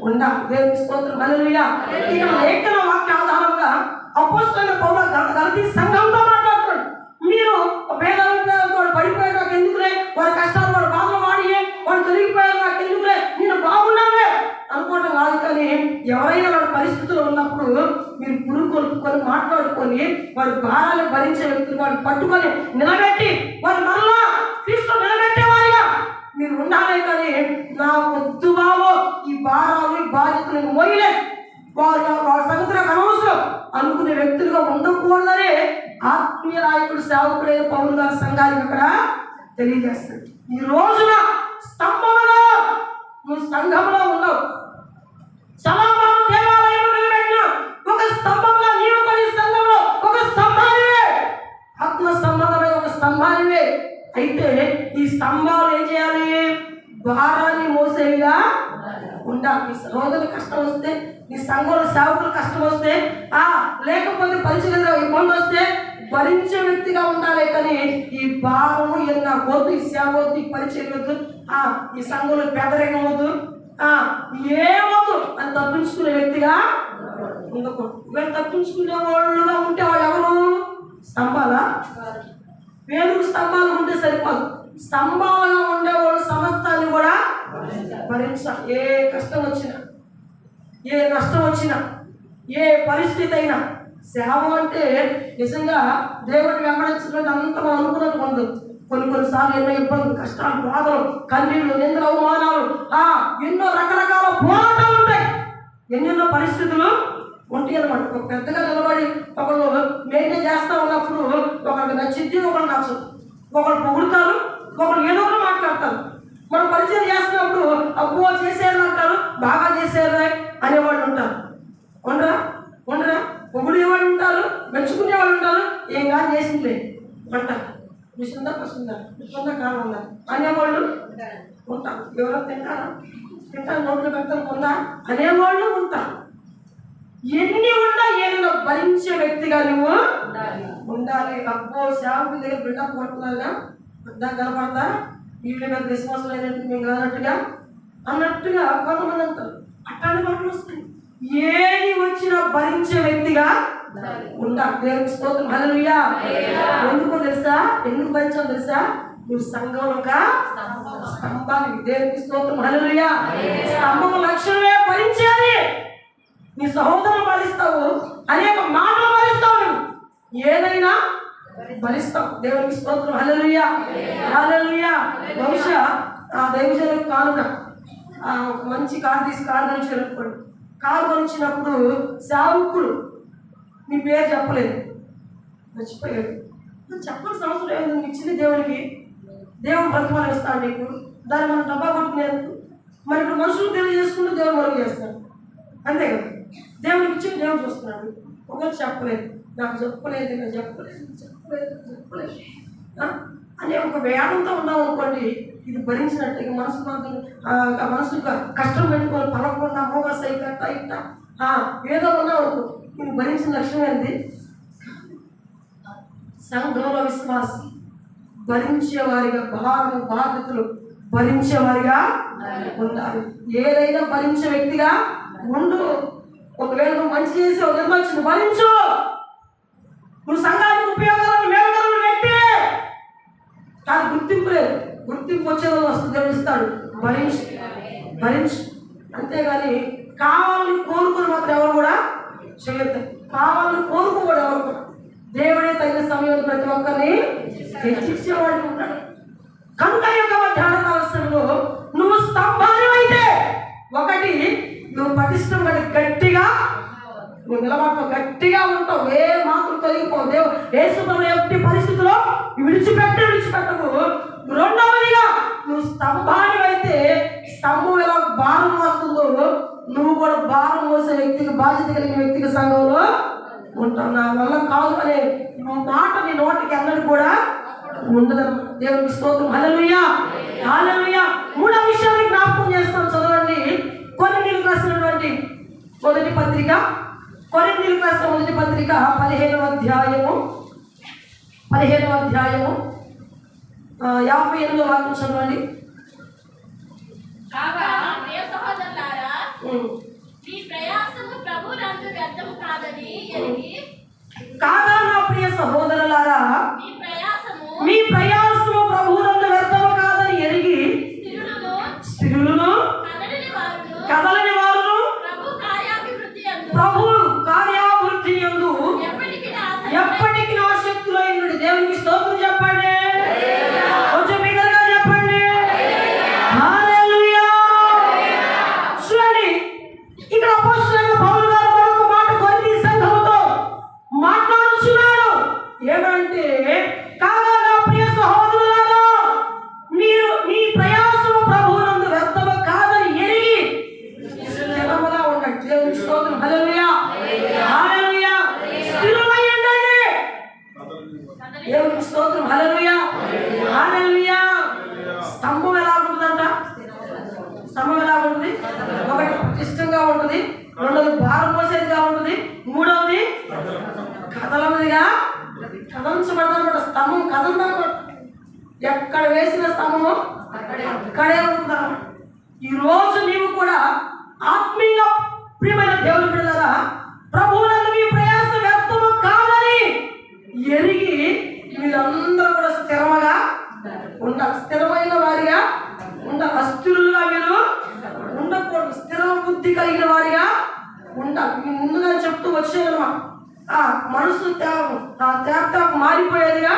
ఉండాలి. దేవునికి స్తోత్రం. హల్లెలూయా. ఇక్కడ లేఖన వాక్య ఆధారంగా అపొస్తలుడైన పౌలు గలతీ సంఘంతో మాట్లాడుతున్నాడు. మీరు భేదాలతో పడిపోయాడు, నాకు ఎందుకులే, వారి కష్టాలు వాడు బాధలు వాడు తొలగిపోయాడు, నాకు ఎందుకులే, నేను బాగున్నావే అనుకోవడం కాదు. కానీ ఎవరైనా వాడి పరిస్థితుల్లో ఉన్నప్పుడు మీరు పురుగు కొలుపుకొని మాట్లాడుకొని వారి భారాన్ని భరించే వ్యక్తులు వాడిని పట్టుకొని నిలబెట్టి వారి మరలా క్రీస్తు నిలబెట్టేవారిగా మీరు ఉండాలి. కానీ నా వద్దు బావో, ఈ భారాలు ఈ బాధ్యతలు మోయలే, వాళ్ళ సంగతి నాకు అనవసరం అనుకునే వ్యక్తులుగా ఉండకూడదనే ఆత్మీయ నాయకుడు సేవకుడైన పౌలు గారి సంఘానికి అక్కడ తెలియజేస్తాడు. ఈ రోజున స్తంభంలో నువ్వు సంఘంలో ఉన్నావు, సమాధాన దేవాలయంలో నిలబెట్టిన ఒక స్తంభంలో నీవు పడి సంఘంలో ఒక స్తంభానివే, ఆత్మ సంబంధమైన ఒక స్తంభానివే. అయితే ఈ స్తంభాలు ఏం చేయాలి? భారాన్ని మోసేవిగా ఉండాలి. నీ సహోదరులు కష్టం వస్తే, నీ సంఘంలో సేవకులు కష్టం వస్తే, లేకపోతే పరిచయంలో ఇబ్బంది వస్తే భరించే వ్యక్తిగా ఉండాలి. కానీ ఈ భారము ఎన్న వద్దు, ఈ సేవ వద్దు, ఈ పరిచయం వద్దు, ఈ సంఘంలో పెదరికం వద్దు, ఏమొద్దు అని తప్పించుకునే వ్యక్తిగా ఉండకూడదు. వీళ్ళు తప్పించుకునే వాళ్ళుగా ఉంటే వాళ్ళు ఎవరు? స్తంభాలా? వేలుగు స్తంభాలు ఉంటే సరిపోదు. స్తంభాలుగా ఉండేవాళ్ళు సమస్తాన్ని కూడా భరించాలి. ఏ కష్టం వచ్చినా, ఏ నష్టం వచ్చినా, ఏ పరిస్థితి అయినా. సేవ అంటే నిజంగా దేవుడిని వెంబడించినట్టు అంత మనం అనుకున్నట్టు ఉండదు. కొన్నిసార్లు ఎన్నో ఇబ్బందులు, కష్టాలు, బాధలు, కన్నీళ్ళు, నిందలు, అవమానాలు, ఎన్నో రకరకాల పోరాటాలు ఉంటాయి, ఎన్నెన్నో పరిస్థితులు ఉంటాయి అన్నమాట. ఒక పెద్దగా నిలబడి ఒకళ్ళు మెయింటైన్ చేస్తూ ఉన్నప్పుడు ఒకరికి నచ్చింది, ఒకళ్ళు నచ్చదు, ఒకళ్ళు పొగుడుతారు, ఒకళ్ళు ఏదో ఒకటి మాట్లాడతారు. మనం పరిచయం చేస్తున్నప్పుడు అబ్బో చేసేయాలి అంటారు, బాగా చేసేయాలి అనేవాళ్ళు ఉంటారు. ఉండరా పొగిడేవాళ్ళు ఉంటారు, మెచ్చుకునే వాళ్ళు ఉంటారు, ఏం కాదు చేసిందిలే అంటారు, మిషన్దా పసుందా, మిషన్దా కారం ఉందా అనేవాళ్ళు ఉంటారు. ఎవరో తింటారు, నోట్లో పెడతారు ఉందా అనేవాళ్ళు ఉంటారు. ఎన్ని ఉన్నా ఏదైనా భరించే వ్యక్తిగా నువ్వు ఉండాలి. అబ్బో సేవకుల దగ్గర బిల్డప్ పడుతున్నారుగా, పెద్ద కనపడతా, వీళ్ళ మీద విశ్వాసం లేనట్టు మేము అన్నట్టుగా కొంతమంది అంటారు. అట్లాంటి మాటలు వస్తాయి. ఏది వచ్చినా భరించే వ్యక్తిగా ఉండాలి. దేవునికి స్తోత్రం. హల్లెలూయా. ఎందుకో తెలుసా? ఎందుకు భరించాలో తెలుసా? నువ్వు సంఘంలో ఒక స్తంభాన్ని. దేవునికి స్తోత్రం. హల్లెలూయా. స్తంభం లక్షణమే భరించాలి. నీ సహోదరులు భరిస్తావు, అనేక మాటలు భరిస్తావు, నువ్వు ఏదైనా భరిస్తావు. దేవునికి స్తోత్రం. హల్లెలూయా. హల్లెలూయా. బహుశా ఆ దైవజనులకు కానుక ఒక మంచి కారు తీసి కారు కొనిచ్చినప్పుడు, కారు కొనిచ్చినప్పుడు సేవకుడు నీ పేరు చెప్పలేదు, మర్చిపోయాడు. చెప్పాల్సిన అవసరం లేదు. నువ్వు ఇచ్చింది దేవునికి, దేవుడు ప్రతిఫలం ఇస్తాడు నీకు. దాన్ని మనం డబ్బా కొట్టుకునేందుకు మరి ఇప్పుడు మనుషులు తెలియజేసుకుంటూ దేవుడు మరుగు చేస్తాడు, అంతే కదా. దేవుడికి ఇచ్చి దేవుడు చూస్తున్నాడు. ఒకరు చెప్పలేదు, నాకు చెప్పలేదు, నేను చెప్పలేదు అనే ఒక వేదంతో ఉన్నాం అనుకోండి, ఇది భరించినట్టు. ఇక మనసు కష్టం పెట్టుకొని పలకుండా మోగా సైకట్ట ఇట్ట ఏదో ఉన్నాం అనుకో, ఇది భరించిన లక్ష్యం ఏంటి? సంఘంలో విశ్వాసం భరించేవారిగా, భారము బాధ్యతలు భరించేవారిగా ఉండాలి. ఏదైనా భరించే వ్యక్తిగా ఉండు. ఒకవేళ నువ్వు మంచి చేసి ఒక నిర్మల్చింది భరించు. నువ్వు సంఘానికి ఉపయోగకరమైన మేలుకరమైన వ్యక్తివే, కానీ గుర్తింపు లేదు. గుర్తింపు వచ్చేదో వస్తుంది, దేవుడు ఇస్తాడు. భరించు అంతేగాని కావాలని కోరుకుని మాత్రం ఎవరు కూడా చేయొద్దు. కావాలని కోరుకోకూడదు ఎవరు కూడా. దేవుడే తగిన సమయంలో ప్రతి ఒక్కరిని హెచ్చించేవాడు ఉంటాడు. కనుక యొక్క ధ్యాన కాలశంలో నువ్వు స్తంభాన్ని అయితే, ఒకటి నువ్వు పటిష్టం పడి గట్టిగా నువ్వు నిలబడతావు, గట్టిగా ఉంటావు, ఏ మాత్రం తొలగిపోవు. దేవుడు యేసుప్రభు ఎట్టి పరిస్థితుల్లో విడిచిపెట్టవు. రెండవదిగా నువ్వు స్తంభాన్ని అయితే, స్తంభం ఎలా భారం మోస్తుందో నువ్వు కూడా భారం మోసే వ్యక్తికి, బాధ్యత కలిగిన వ్యక్తికి సంఘంలో ఉంటావు. నా వల్ల కాదు అనే మాట నీ నోటికి అన్నది కూడా ఉండదన్నమాట. దేవునికి స్తోత్రం. హల్లెలూయా. హల్లెలూయా. మూడో విషయాన్ని జ్ఞాపకం చేస్తాం, చదవండి. కొరింథీయులకు రాసినటువంటి మొదటి పత్రిక, కొరింథీయులకు రాసిన మొదటి పత్రిక 15వ అధ్యాయము 58వ వాక్యం చదవండి. కాగా ప్రియ సహోదరులారా, మీ ప్రయాసము ప్రభువునందు వ్యర్థము కాదని ఎరిగి, కాగా నా ప్రియ సహోదరులారా, మీ ప్రయాసము ప్రభువునందు వ్యర్థము కాదని ఎరిగి, స్థిరులను కదలని వారును ప్రభు కార్యాభివృద్ధి యందు ఎప్పటికీ ఆసక్తులైనడు. దేవునికి స్తోత్రం చెప్పండి. కొంచెం బిగ్గరగా చెప్పండి. హల్లెలూయా. చూడండి, ఇక్కడ అపోస్తలుడైన పౌలు గారు మరొక మాట కొరింథీ సంఘముతో మాట్లాడుచున్నాడు. ఏమంటే, కాగా నా ప్రియ సహోదరులారా, మీరు మీ ప్రయాసము ప్రభువునందు వ్యర్థము కాదని ఎరిగి స్థిరముగా ఉండండి. దేవునికి స్తోత్రం. హల్లెలూయా. హల్లెలూయా. స్థిరమై ఉండండి. దేవునికి స్తోత్రం. హల్లెలూయా. హల్లెలూయా. స్తంభం ఎలా ఉంటుందంట? స్తంభం ఎలా ఉంటుంది? ఒకటి పటిష్టంగా ఉంటుంది, రెండోది భారం పోసేదిగా ఉంటుంది, మూడవది కదలనిదిగా కదలించబడదన్నమాట. స్తంభం కదలదన్నమాట. ఎక్కడ వేసిన స్తంభము అక్కడే ఉంటుందన్నమాట. ఈరోజు నీవు కూడా ఆత్మీయ ప్రియమైన దేవుని బిడ్డలారా, ప్రభువునందు మీ ప్రయాస వ్యర్థము కాదని ఎరిగి మీరందరూ కూడా స్థిరముగా ఉండాలి. స్థిరమైన వారిగా ఉండాలి. అస్థిరులుగా మీరు ఉండకూడదు. స్థిర బుద్ధి కలిగిన వారిగా ఉండాలి. మీ ముందుగా చెప్తూ వచ్చేదన్నమాట. మనసు తేట మారిపోయేదిగా,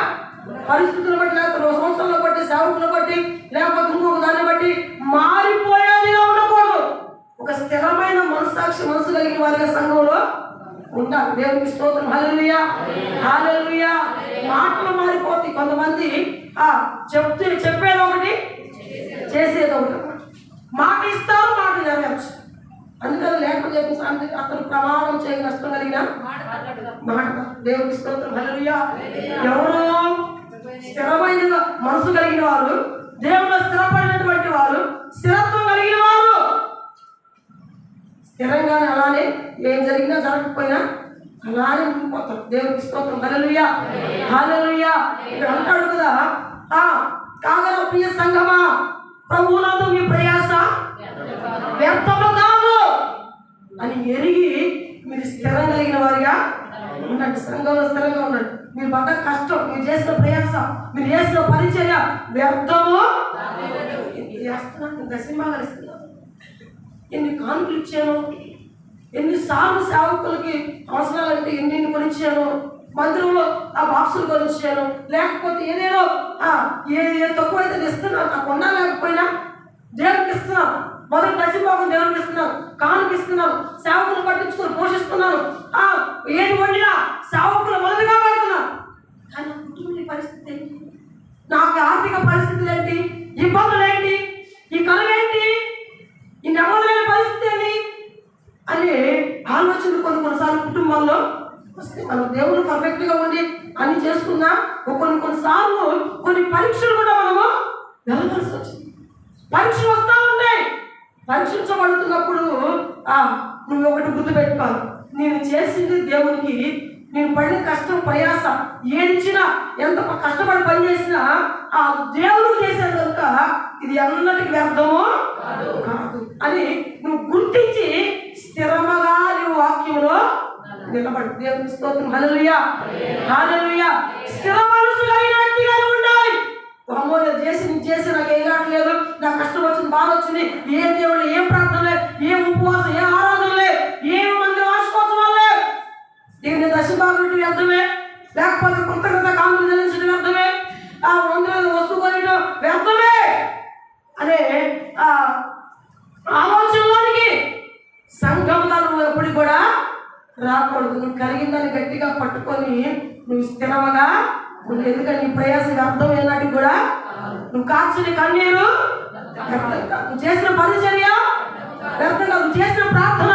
పరిస్థితులను బట్టి, లేకపోతే 2 సంవత్సరాలను బట్టి, సేవకులను బట్టి, లేకపోతే ఇంకొక దాన్ని బట్టి మారిపోయేదిగా ఉండకూడదు. ఒక స్థిరమైన మనసు కలిగిన వారిగా సంఘంలో ఉండాలి. దేవునికి స్తోత్రం. హల్లెలూయా. హల్లెలూయా. మాటలు మారిపోతాయి. కొంతమంది చెప్పేది ఒకటి, చేసేది ఒకటి. మాట ఇస్తారు, మాట జరగచ్చు. అందుకని లేఖనం చెప్పిన అతను ప్రమాణం చేయ నష్టం కలిగిన మాట. దేవునికి స్తోత్రం. హల్లెలూయా. ఎవరు స్థిరమైన మనసు కలిగిన వారు, దేవుడు స్థిరపడినటువంటి వారు, స్థిరత్వం కలిగిన వారు, స్థిరంగానే అలానే ఏం జరిగినా జరగకపోయినా అలానే ఉండిపోతారు. దేవునికి స్తోత్రం. హల్లెలూయా. హల్లెలూయా. ఇక్కడ అంటాడు కదా, కాగా నా ప్రియ సంఘమా, ప్రభువునందు మీ ప్రయాస వ్యర్థము కాదు అని ఎరిగి మీరు స్థిరం కలిగిన వారిగా ఉండండి. సంఘంలో స్థిరంగా ఉండండి. మీరు పడ్డ కష్టం, మీరు చేసిన ప్రయాస మీరు చేసిన పరిచర్య వ్యర్థము చేస్తున్నాను, దశమాలు ఇస్తున్నాను. ఎన్ని కానుకలు ఇచ్చాను, ఎన్నిసార్లు సేవకులకి అవసరాలంటే ఎన్ని కొనిచ్చాను, మందిరంలో ఆ బాక్సులు కొనిచ్చాను, లేకపోతే ఏదేదో ఏ తక్కువైతే ఇస్తున్నాను, ఆ కొన్నా లేకపోయినా దేవునికి ఇస్తున్నాను. మొదటి దశభాగం దేవునికి ఇస్తున్నాను, కానుక ఇస్తున్నాను, సేవకులు పట్టించుకొని పోషిస్తున్నాను. ఏది వండినా సేవకులు మొదటిగా పెడుతున్నాను. కానీ కుటుంబ పరిస్థితి ఏంటి, నాకు ఆర్థిక పరిస్థితులు ఏంటి, ఇబ్బందులు ఏంటి, ఈ కళలు ఏంటి, ఈ నెమ్మదిలేని పరిస్థితి ఏంటి అని ఆలోచనలు కొన్నిసార్లు కుటుంబాల్లో వస్తే మనం దేవుడు పర్ఫెక్ట్గా ఉండి అన్ని చేసుకున్నా కొన్నిసార్లు కొన్ని పరీక్షలు కూడా మనము వెళ్ళవలసి వచ్చింది. పరీక్షలు వస్తూ ఉంటాయి. పరీక్షించబడుతున్నప్పుడు నువ్వు ఒకటి గుర్తుపెట్టుకోవాలి, నేను చేసింది దేవునికి, నేను పడిన కష్టం ప్రయాస ఏదిచ్చినా ఎంత కష్టపడి పని చేసినా ఆ దేవుడు చేశాను కనుక ఇది అన్నటికి వ్యర్థము కాదు అని నువ్వు గుర్తించి స్థిరముగా నువ్వు వాక్యంలో నిలబడి దేవుని స్తోత్రం. హల్లెలూయా హల్లెలూయా. స్థిర మనసు కలిగిన వ్యక్తిగా ఉండాలి. అమ్మో నేను చేసి నాకు ఏం రావట్లేదు, నాకు కష్టం వచ్చింది, బాధ వచ్చింది, ఏం దేవుడు, ఏం ప్రార్థన లేదు, ఏం ఉపవాసం, ఏం ఆరాధన లేదు, ఏం మంది వార్షికోత్సవాలు లేదు, నేను దశభాగం వ్యర్థమే, లేకపోతే కృతజ్ఞత కానుకలు చెల్లించడం వ్యర్థమే, మందిరం వస్తువు కొనడం వ్యర్థమే అనే ఆలోచనలోనికి సంఘముగా నువ్వు ఎప్పటికి కూడా రాకూడదు. నువ్వు కలిగిందని గట్టిగా పట్టుకొని నువ్వు స్థిరముగా నువ్వు, ఎందుకంటే నీ ప్రయాస వ్యర్థం ఏనాటికి కూడా, నువ్వు కాచిన కన్నీరు వ్యర్థంగా, నువ్వు చేసిన పరిచర్య వ్యర్థంగా, నువ్వు చేసిన ప్రార్థన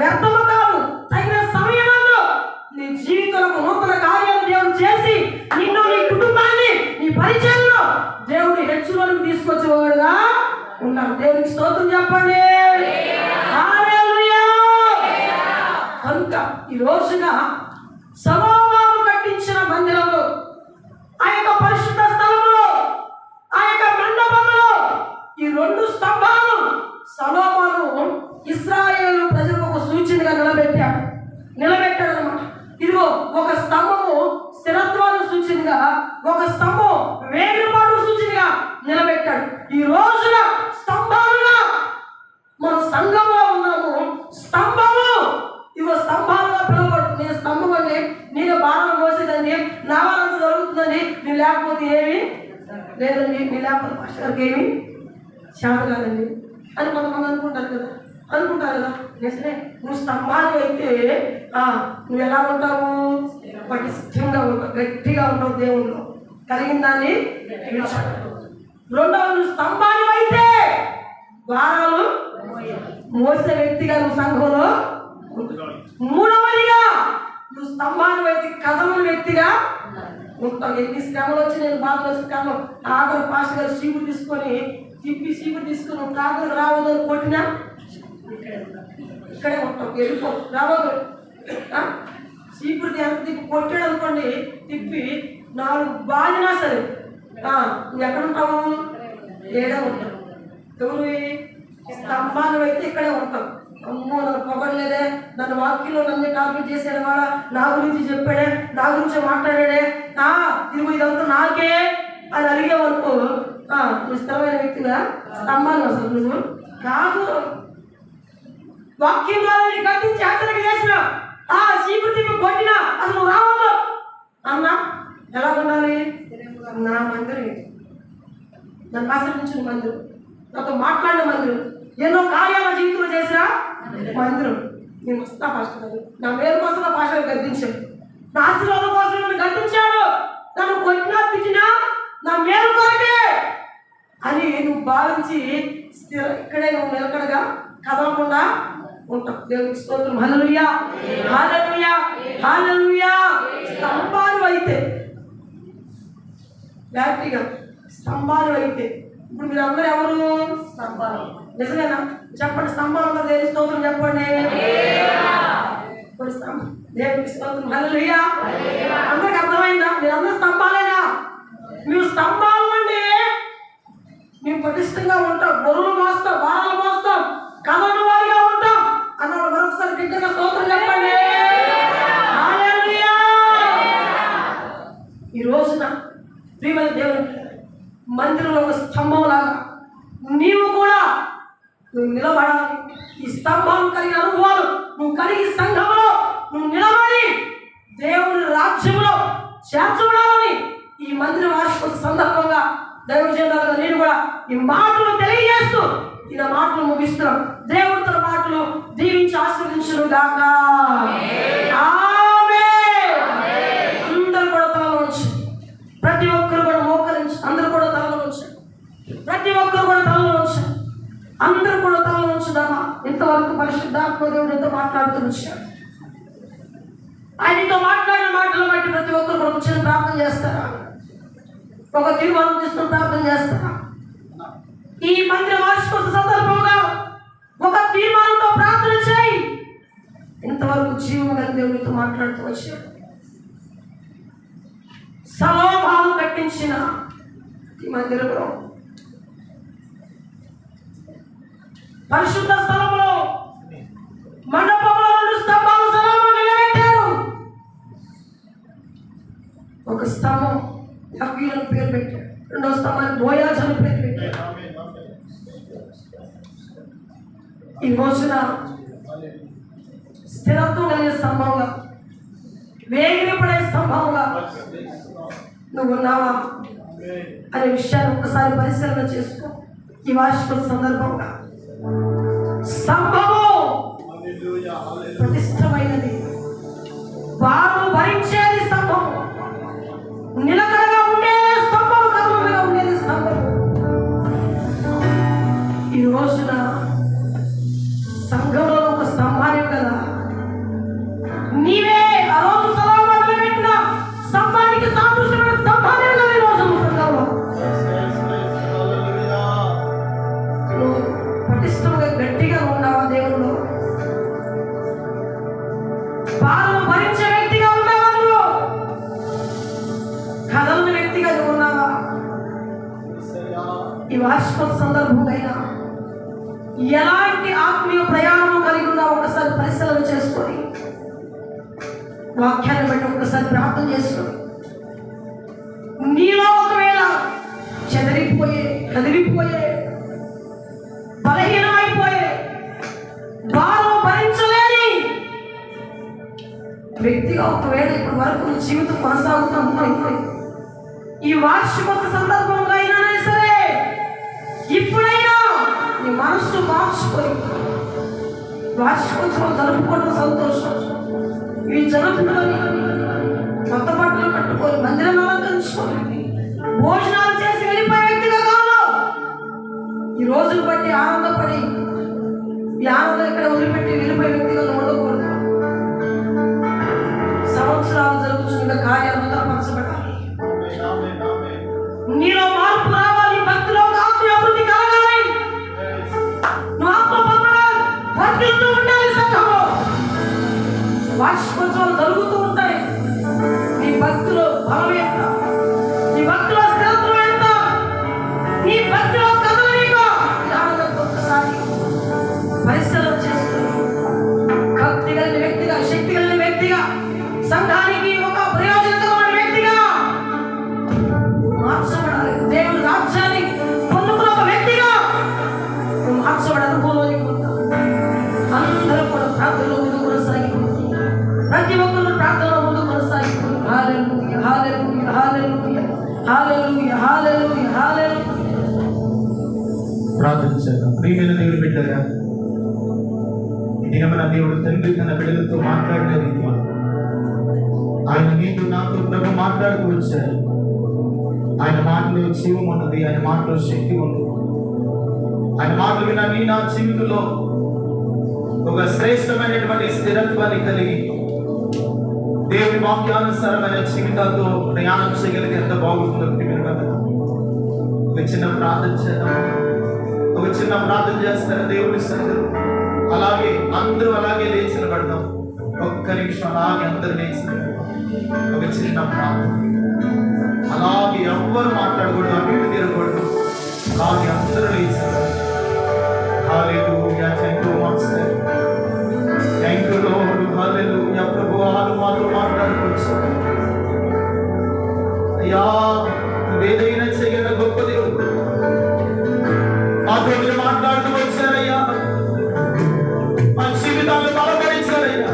వ్యర్థము కాదు. తగిన సమయమందు నీ జీవితంలో నూతన కార్యాలు దేవుడు చేసి నిన్ను, నీ కుటుంబాన్ని, నీ పరిచర్యలో దేవుడి హెచ్చులోకి తీసుకొచ్చేవాడుగా ఉన్నాడు. దేవునికి స్తోత్రం చెప్పండి. హల్లెలూయా. కనుక ఈ రోజున సొలొమోను కట్టించిన మందిరంలో, ఆ యొక్క పరిశుద్ధ స్థలములో, ఆ యొక్క మండపంలో ఈ 2 స్తంభాలు సొలొమోను ఇశ్రాయేలు ప్రజలకు ఒక సూచనగా నిలబెట్టాడు అన్నమాట. ఇదిగో ఒక స్తంభము స్థిరత్వానికి సూచనగా, ఒక స్తంభం వేగిరపాటు సూచనగా నిలబెట్టాడు. ఈ రోజున స్తంభాలుగా మన సంఘంలో ఉన్నాము. స్తంభము ఇదిగో స్తంభాలుగా పిలువబడుతుంది. నేను స్తంభం అండి, నేను బాణం మోసేదండి, నా వాళ్ళంతా జరుగుతుందండి, నేను లేకపోతే ఏమి లేదండి, మీ లేకపోతే ఫస్ట్ గారికి ఏమి శాంత కాదండి అని కొంతమంది అనుకుంటారు కదా. నిజమే, నువ్వు స్తంభాలు అయితే నువ్వు ఎలా ఉంటావు, పటిష్టంగా ఉంటావు, గట్టిగా ఉంటావు, దేవుళ్ళు కలిగిన దాన్ని విడిచిపెట్టవు. రెండవ, నువ్వు స్తంభాలు అయితే ద్వారాలు మోసే వ్యక్తిగా నువ్వు సంఘంలో. మూడవదిగా నువ్వు స్తంభాలు అయితే కథల వ్యక్తిగా ఉంటావు. ఎన్ని శ్రమలు వచ్చి, నేను బాధలు వచ్చి కాలం ఆఖరు పాస్ గారు చీపురు తీసుకొని ప్రార్థనకు రావద్దని కొట్టినా ఇక్కడే ఉంటావు, వెళ్ళిపో, రావద్దు. చీపురు ఎంత తిప్పి కొట్టాడు అనుకోండి, తిప్పి 4 బాధినా సరే నువ్వు ఎక్కడ ఉంటావు, ఏడే ఉంటావు. ఎవరు స్తంభాలు అయితే ఇక్కడే ఉంటావు. అమ్మో నన్ను పొగడలేదే, నన్ను వాక్యంలో నన్ను టార్గెట్ చేశాడు, వాడ నా గురించి చెప్పాడే, నా గురించి మాట్లాడాడే, ఇదిగో ఇదంతా నాకే అని అడిగేవనుకో నువ్వు స్థిరమైన వ్యక్తిగా స్తంభాలు అసలు నువ్వు కాదు. వాక్యం కట్టించి హెచ్చరిక చేసిన చీపురు తిప్పి కొట్టినా అసలు నువ్వు రావద్దు అన్నా ఎలా ఉండాలి. నా మందిరం, నన్ను ఆశ్రయించిన మందిరం, నాతో మాట్లాడిన మందిరం, ఎన్నో కార్యాల జీవితంలో చేసిన మందిరం, నేను వస్తా పాస్టర్ గారు, నా మేలు కోసం నా పాస్టర్ గద్దించాడు, నా ఆశీర్వాదం కోసం నన్ను గద్దించాడు, నన్ను కొట్టినా తిట్టినా నా మేలు కొరకే అని నువ్వు భావించి ఇక్కడే నువ్వు నిలకడగా కదలకుండా ఉంటావు. దేవునికి స్తోత్రం. హల్లెలూయా హల్లెలూయా హల్లెలూయా. స్తంభాలు అయితే గట్టిగా స్తంభాలు అయితే, ఇప్పుడు మీరు అందరూ ఎవరు స్తంభాలు, నిజమేనా చెప్పండి. స్తంభాలు అందరూ దేవుని స్తోత్రం చెప్పండి. దేవునికి స్తోత్రం. హల్లెలూయా. అందరికి అర్థమైందా? మీరు అందరూ స్తంభాలేనా? మీరు స్తంభాలు అండి, మేము పటిష్టంగా ఉంటాం, బరువులు మోస్తాం, భారాలు మోస్తాం, కథను వారిగా ఉంటాం అన్నాడు. మరొకసారి బిడ్డగా స్తోత్రం చెప్పండి. హల్లెలూయా. ఈ రోజున ప్రియమైన దేవుని మందిరంలో ఒక స్తంభం లాగా నీవు కూడా నువ్వు నిలబడాలి. ఈ స్తంభాలు కలిగిన అనుభవాలు నువ్వు కలిగి సంఘంలో నువ్వు నిలబడి దేవుని రాజ్యంలో చేర్చబడాలని ఈ మందిర వార్షికోత్సవ సందర్భంగా దైవజనులుగా నేను కూడా ఈ మాటలు తెలియజేస్తూ ఈ మాటలు ముగిస్తున్నాం. దేవుడు తన మాటలు దీవించి ఆశీర్వదించును గాక. ఆమేన్. అందరూ కూడా తలలో ఉంచి, ప్రతి ఒక్కరు కూడా మోకరించి, అందరూ కూడా తలలో ఉంచి, ప్రతి ఒక్కరు కూడా తలలో ఉంచి, అందరూ కూడా తలలో ఉంచుదామా. ఇంతవరకు పరిశుద్ధాత్మ దేవుడు ఎంతో మాట్లాడుతూ వచ్చాడు. ఆయనతో మాట్లాడిన మాటలు బట్టి ప్రతి ఒక్కరు కూడా చిన్న ప్రార్థన చేస్తారా? ఒక తీర్మానం తీసుకుని ప్రార్థన చేస్తారా? ఈ మందిర వార్షికోత్సవ సందర్భంగా ఒక తీర్మానంతో ప్రార్థన చేయి. ఇంతవరకు జీవం గల దేవుడితో మాట్లాడుతూ వచ్చాడు. సమభావం కట్టించిన ఈ మందిరంలో పరిశుద్ధ స్థలంలో మండపంలో 2 స్తంభాలు సలామా నిలబెట్టారు. ఒక స్తంభం హవీలను పేరు పెట్టారు, రెండో స్తంభానికి బోయాజ్ అని పేరు పెట్టారు. ఈ రోజున స్థిరత్వం కలిగే స్తంభంగా, వేగిరపడే స్తంభంగా నువ్వు ఉన్నావా అనే విషయాన్ని ఒక్కసారి పరిశీలన చేసుకో. ఈ వార్షికోత్సవ సందర్భంగా స్తంభము ప్రతిష్టమైనది, భారము భరించేది స్తంభం, నిలకడగా ఉండేది స్తంభం, కదలగా ఉండేది స్తంభం. ఈ రోజున సంఘంలో ఒక స్తంభాన్ని కదా నీవే ఆ రోజు సలామాలు పెట్టిన స్తంభానికి సాదృశ్యమైన స్తంభాన్ని కదా ఈ రోజు సంఘంలో నువ్వు పటిష్టంగా గట్టిగా ఉన్నావా? దేవుళ్ళు భారము భరించే వ్యక్తిగా ఉన్నావా? నువ్వు కదలని వ్యక్తిగా నువ్వు ఉన్నావా? ఈ వార్షికోత్సవ సందర్భంగా ఎలాంటి ఆత్మీయ ప్రయాణం కలిగి ఉన్నావు ఒకసారి పరిశీలన చేసుకొని, వాక్యాన్ని బట్టి ఒకసారి ప్రార్థన చేసుకొని, నీలో ఒకవేళ చెదరిపోయే, కదిలిపోయే, బలహీనమైపోయే, భారం భరించలేని వ్యక్తిగా ఒకవేళ ఇప్పటి వరకు జీవితం కొనసాగుతున్నాయి, ఈ వార్షికోత్సవ సందర్భంగా అయినా సరే ఇప్పుడైనా నీ మనస్సు మార్చుకొని వార్షికోత్సవం జరుపుకోవడం సంతోషం. ఇవి జరుపుకొని కొత్త బట్టలు కట్టుకొని మందిరం అలంకరించుకొని భోజనాలు చేసి వెళ్ళిపోయే వ్యక్తిగా కాదు. ఈ రోజును బట్టి ఆనందపడి ఈ ఆనందం ఇక్కడ వదిలిపెట్టి వెళ్ళిపోయే వ్యక్తిగా ఉండకూడదు. సంవత్సరాలు జరుగుతున్న కార్యాలు మొదలుపరచబడాలి. నీలో మార్పు రావాలి, భక్తిలో ఆత్మీయ అభివృద్ధి కలగాలి, నువ్వు ఆత్మపరమైన వర్ధిల్లుతూ ఉండాలి. సంఘంలో వార్షికోత్సవాలు జరుగుతూ ఉంటాయి. నీ భక్తిలో బలం ఎంత, నీ భక్తిలో స్థిరత్వం ఎంత, నీ భక్తిలో కదలిక ఒక్కసారి పరిశీలన చేసుకుని భక్తి కలిగిన వ్యక్తిగా, శక్తి కలిగిన వ్యక్తిగా, సంఘానికి ఒక ప్రయోజనకరమైన వ్యక్తిగా మార్చబడాలి. దేవుని రాజ్యాన్ని పొందుకున్న ఒక వ్యక్తిగా నువ్వు మార్చబడే అనుభవంలోకి ఉంటావు. అందరూ కూడా ప్రార్థనలో ముందు కొనసాగిపోతుంది. ప్రతి ఒక్కరు ప్రార్థనలో ముందు కొనసాగిపోతుంది. హల్లెలూయా, హల్లెలూయా, హల్లెలూయా, హల్లెలూయా, హల్లెలూయా, హల్లెలూయా. ప్రార్థన చేద్దాం. ప్రియమైన దేవుని బిడ్డగా, ఈ దినమున దేవుడు తండ్రి తన బిడ్డలతో మాట్లాడిన రీతిలో ఆయన నీకు నాతో ప్రభు మాట్లాడుతూ వచ్చాడు. ఆయన మాటలో జీవం ఉన్నది, ఆయన మాటలో శక్తి ఉంది. ఆయన మాటలు విన్నా నీ నా జీవితంలో ఒక శ్రేష్టమైనటువంటి స్థిరత్వాన్ని కలిగి దేవుని వాక్యానుసారమైన జీవితాలతో ప్రయాణం చేయగలిగితే ఎంత బాగుంటుందో ప్రియమైన. ఒక చిన్న ప్రార్థన చేద్దాం. ఒక చిన్న ప్రార్థన చేస్తారు దేవుని సన్నిధిలో. అలాగే అందరూ అలాగే లేచి నిలబడదాం. ఒక్క నిమిషం అలాగే అందరూ లేచి ఒక చిన్న ప్రార్థన. అలాగే ఎవ్వరు మాట్లాడకూడదు, అభివృద్ధి తీరకూడదు. అలాగే అందరూ లేచి hallelujah. Thank you master, thank you Lord. Hallelujah. ప్రభువా మాతో మాట్లాడుకోవచ్చు అయ్యా. ఏదైనా చేయగల గొప్ప దేవుడు. మాతో మీరు మాట్లాడుతూ వచ్చారయ్యా, మా జీవితాలను బలపరిచారయ్యా.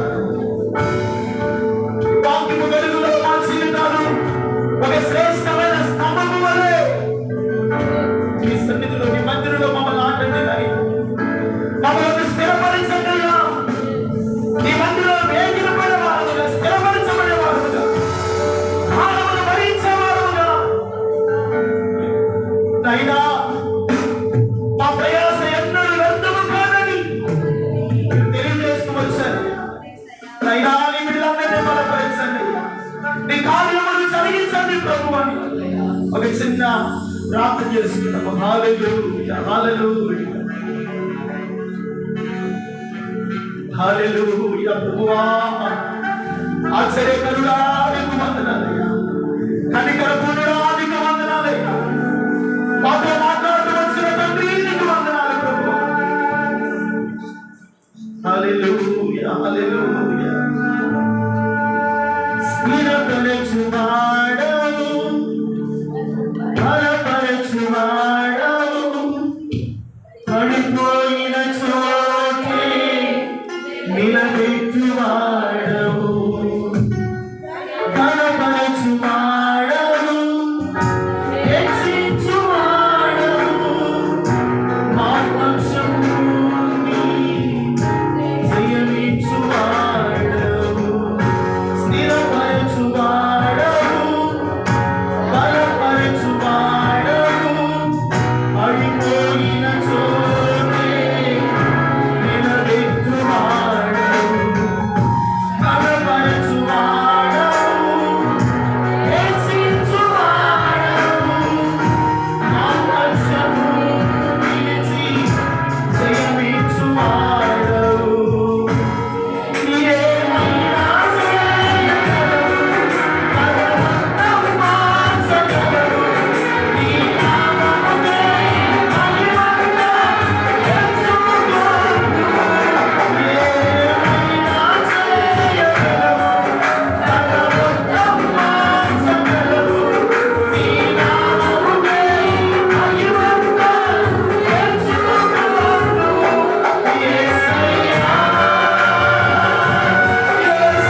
వాక్యము వెలుగులో మా జీవితాలు ఒక శ్రేష్టమైన స్తంభము వలె మీ సన్నిధిలో, మీ మందిరంలో మమ్మల్ని ఆటండి నాయనా. మమ్మల్ని స్థిరపరచండి అయ్యా. మీ మందిరంలో వేగిరపడే వారుగా, స్థిరపరచబడే వారుగా, కాలమును భరించే వారుగా నాయనా, మా ప్రయాస ఎన్నడూ వ్యర్థము కాదని తెలియజేస్తూ వచ్చారు నాయనా. నీ బిడ్డలందరినీ బలపరచండి, నీ కార్యములు జరిగించండి ప్రభు అని ఒక చిన్న ప్రార్థన చేసుకున్నాము. హల్లెలూయా, హల్లెలూయా, హల్లెలూయా. ప్రభువా, ఆశ్చర్యకరుడా నీకు వందనాలయ్యా. కనికర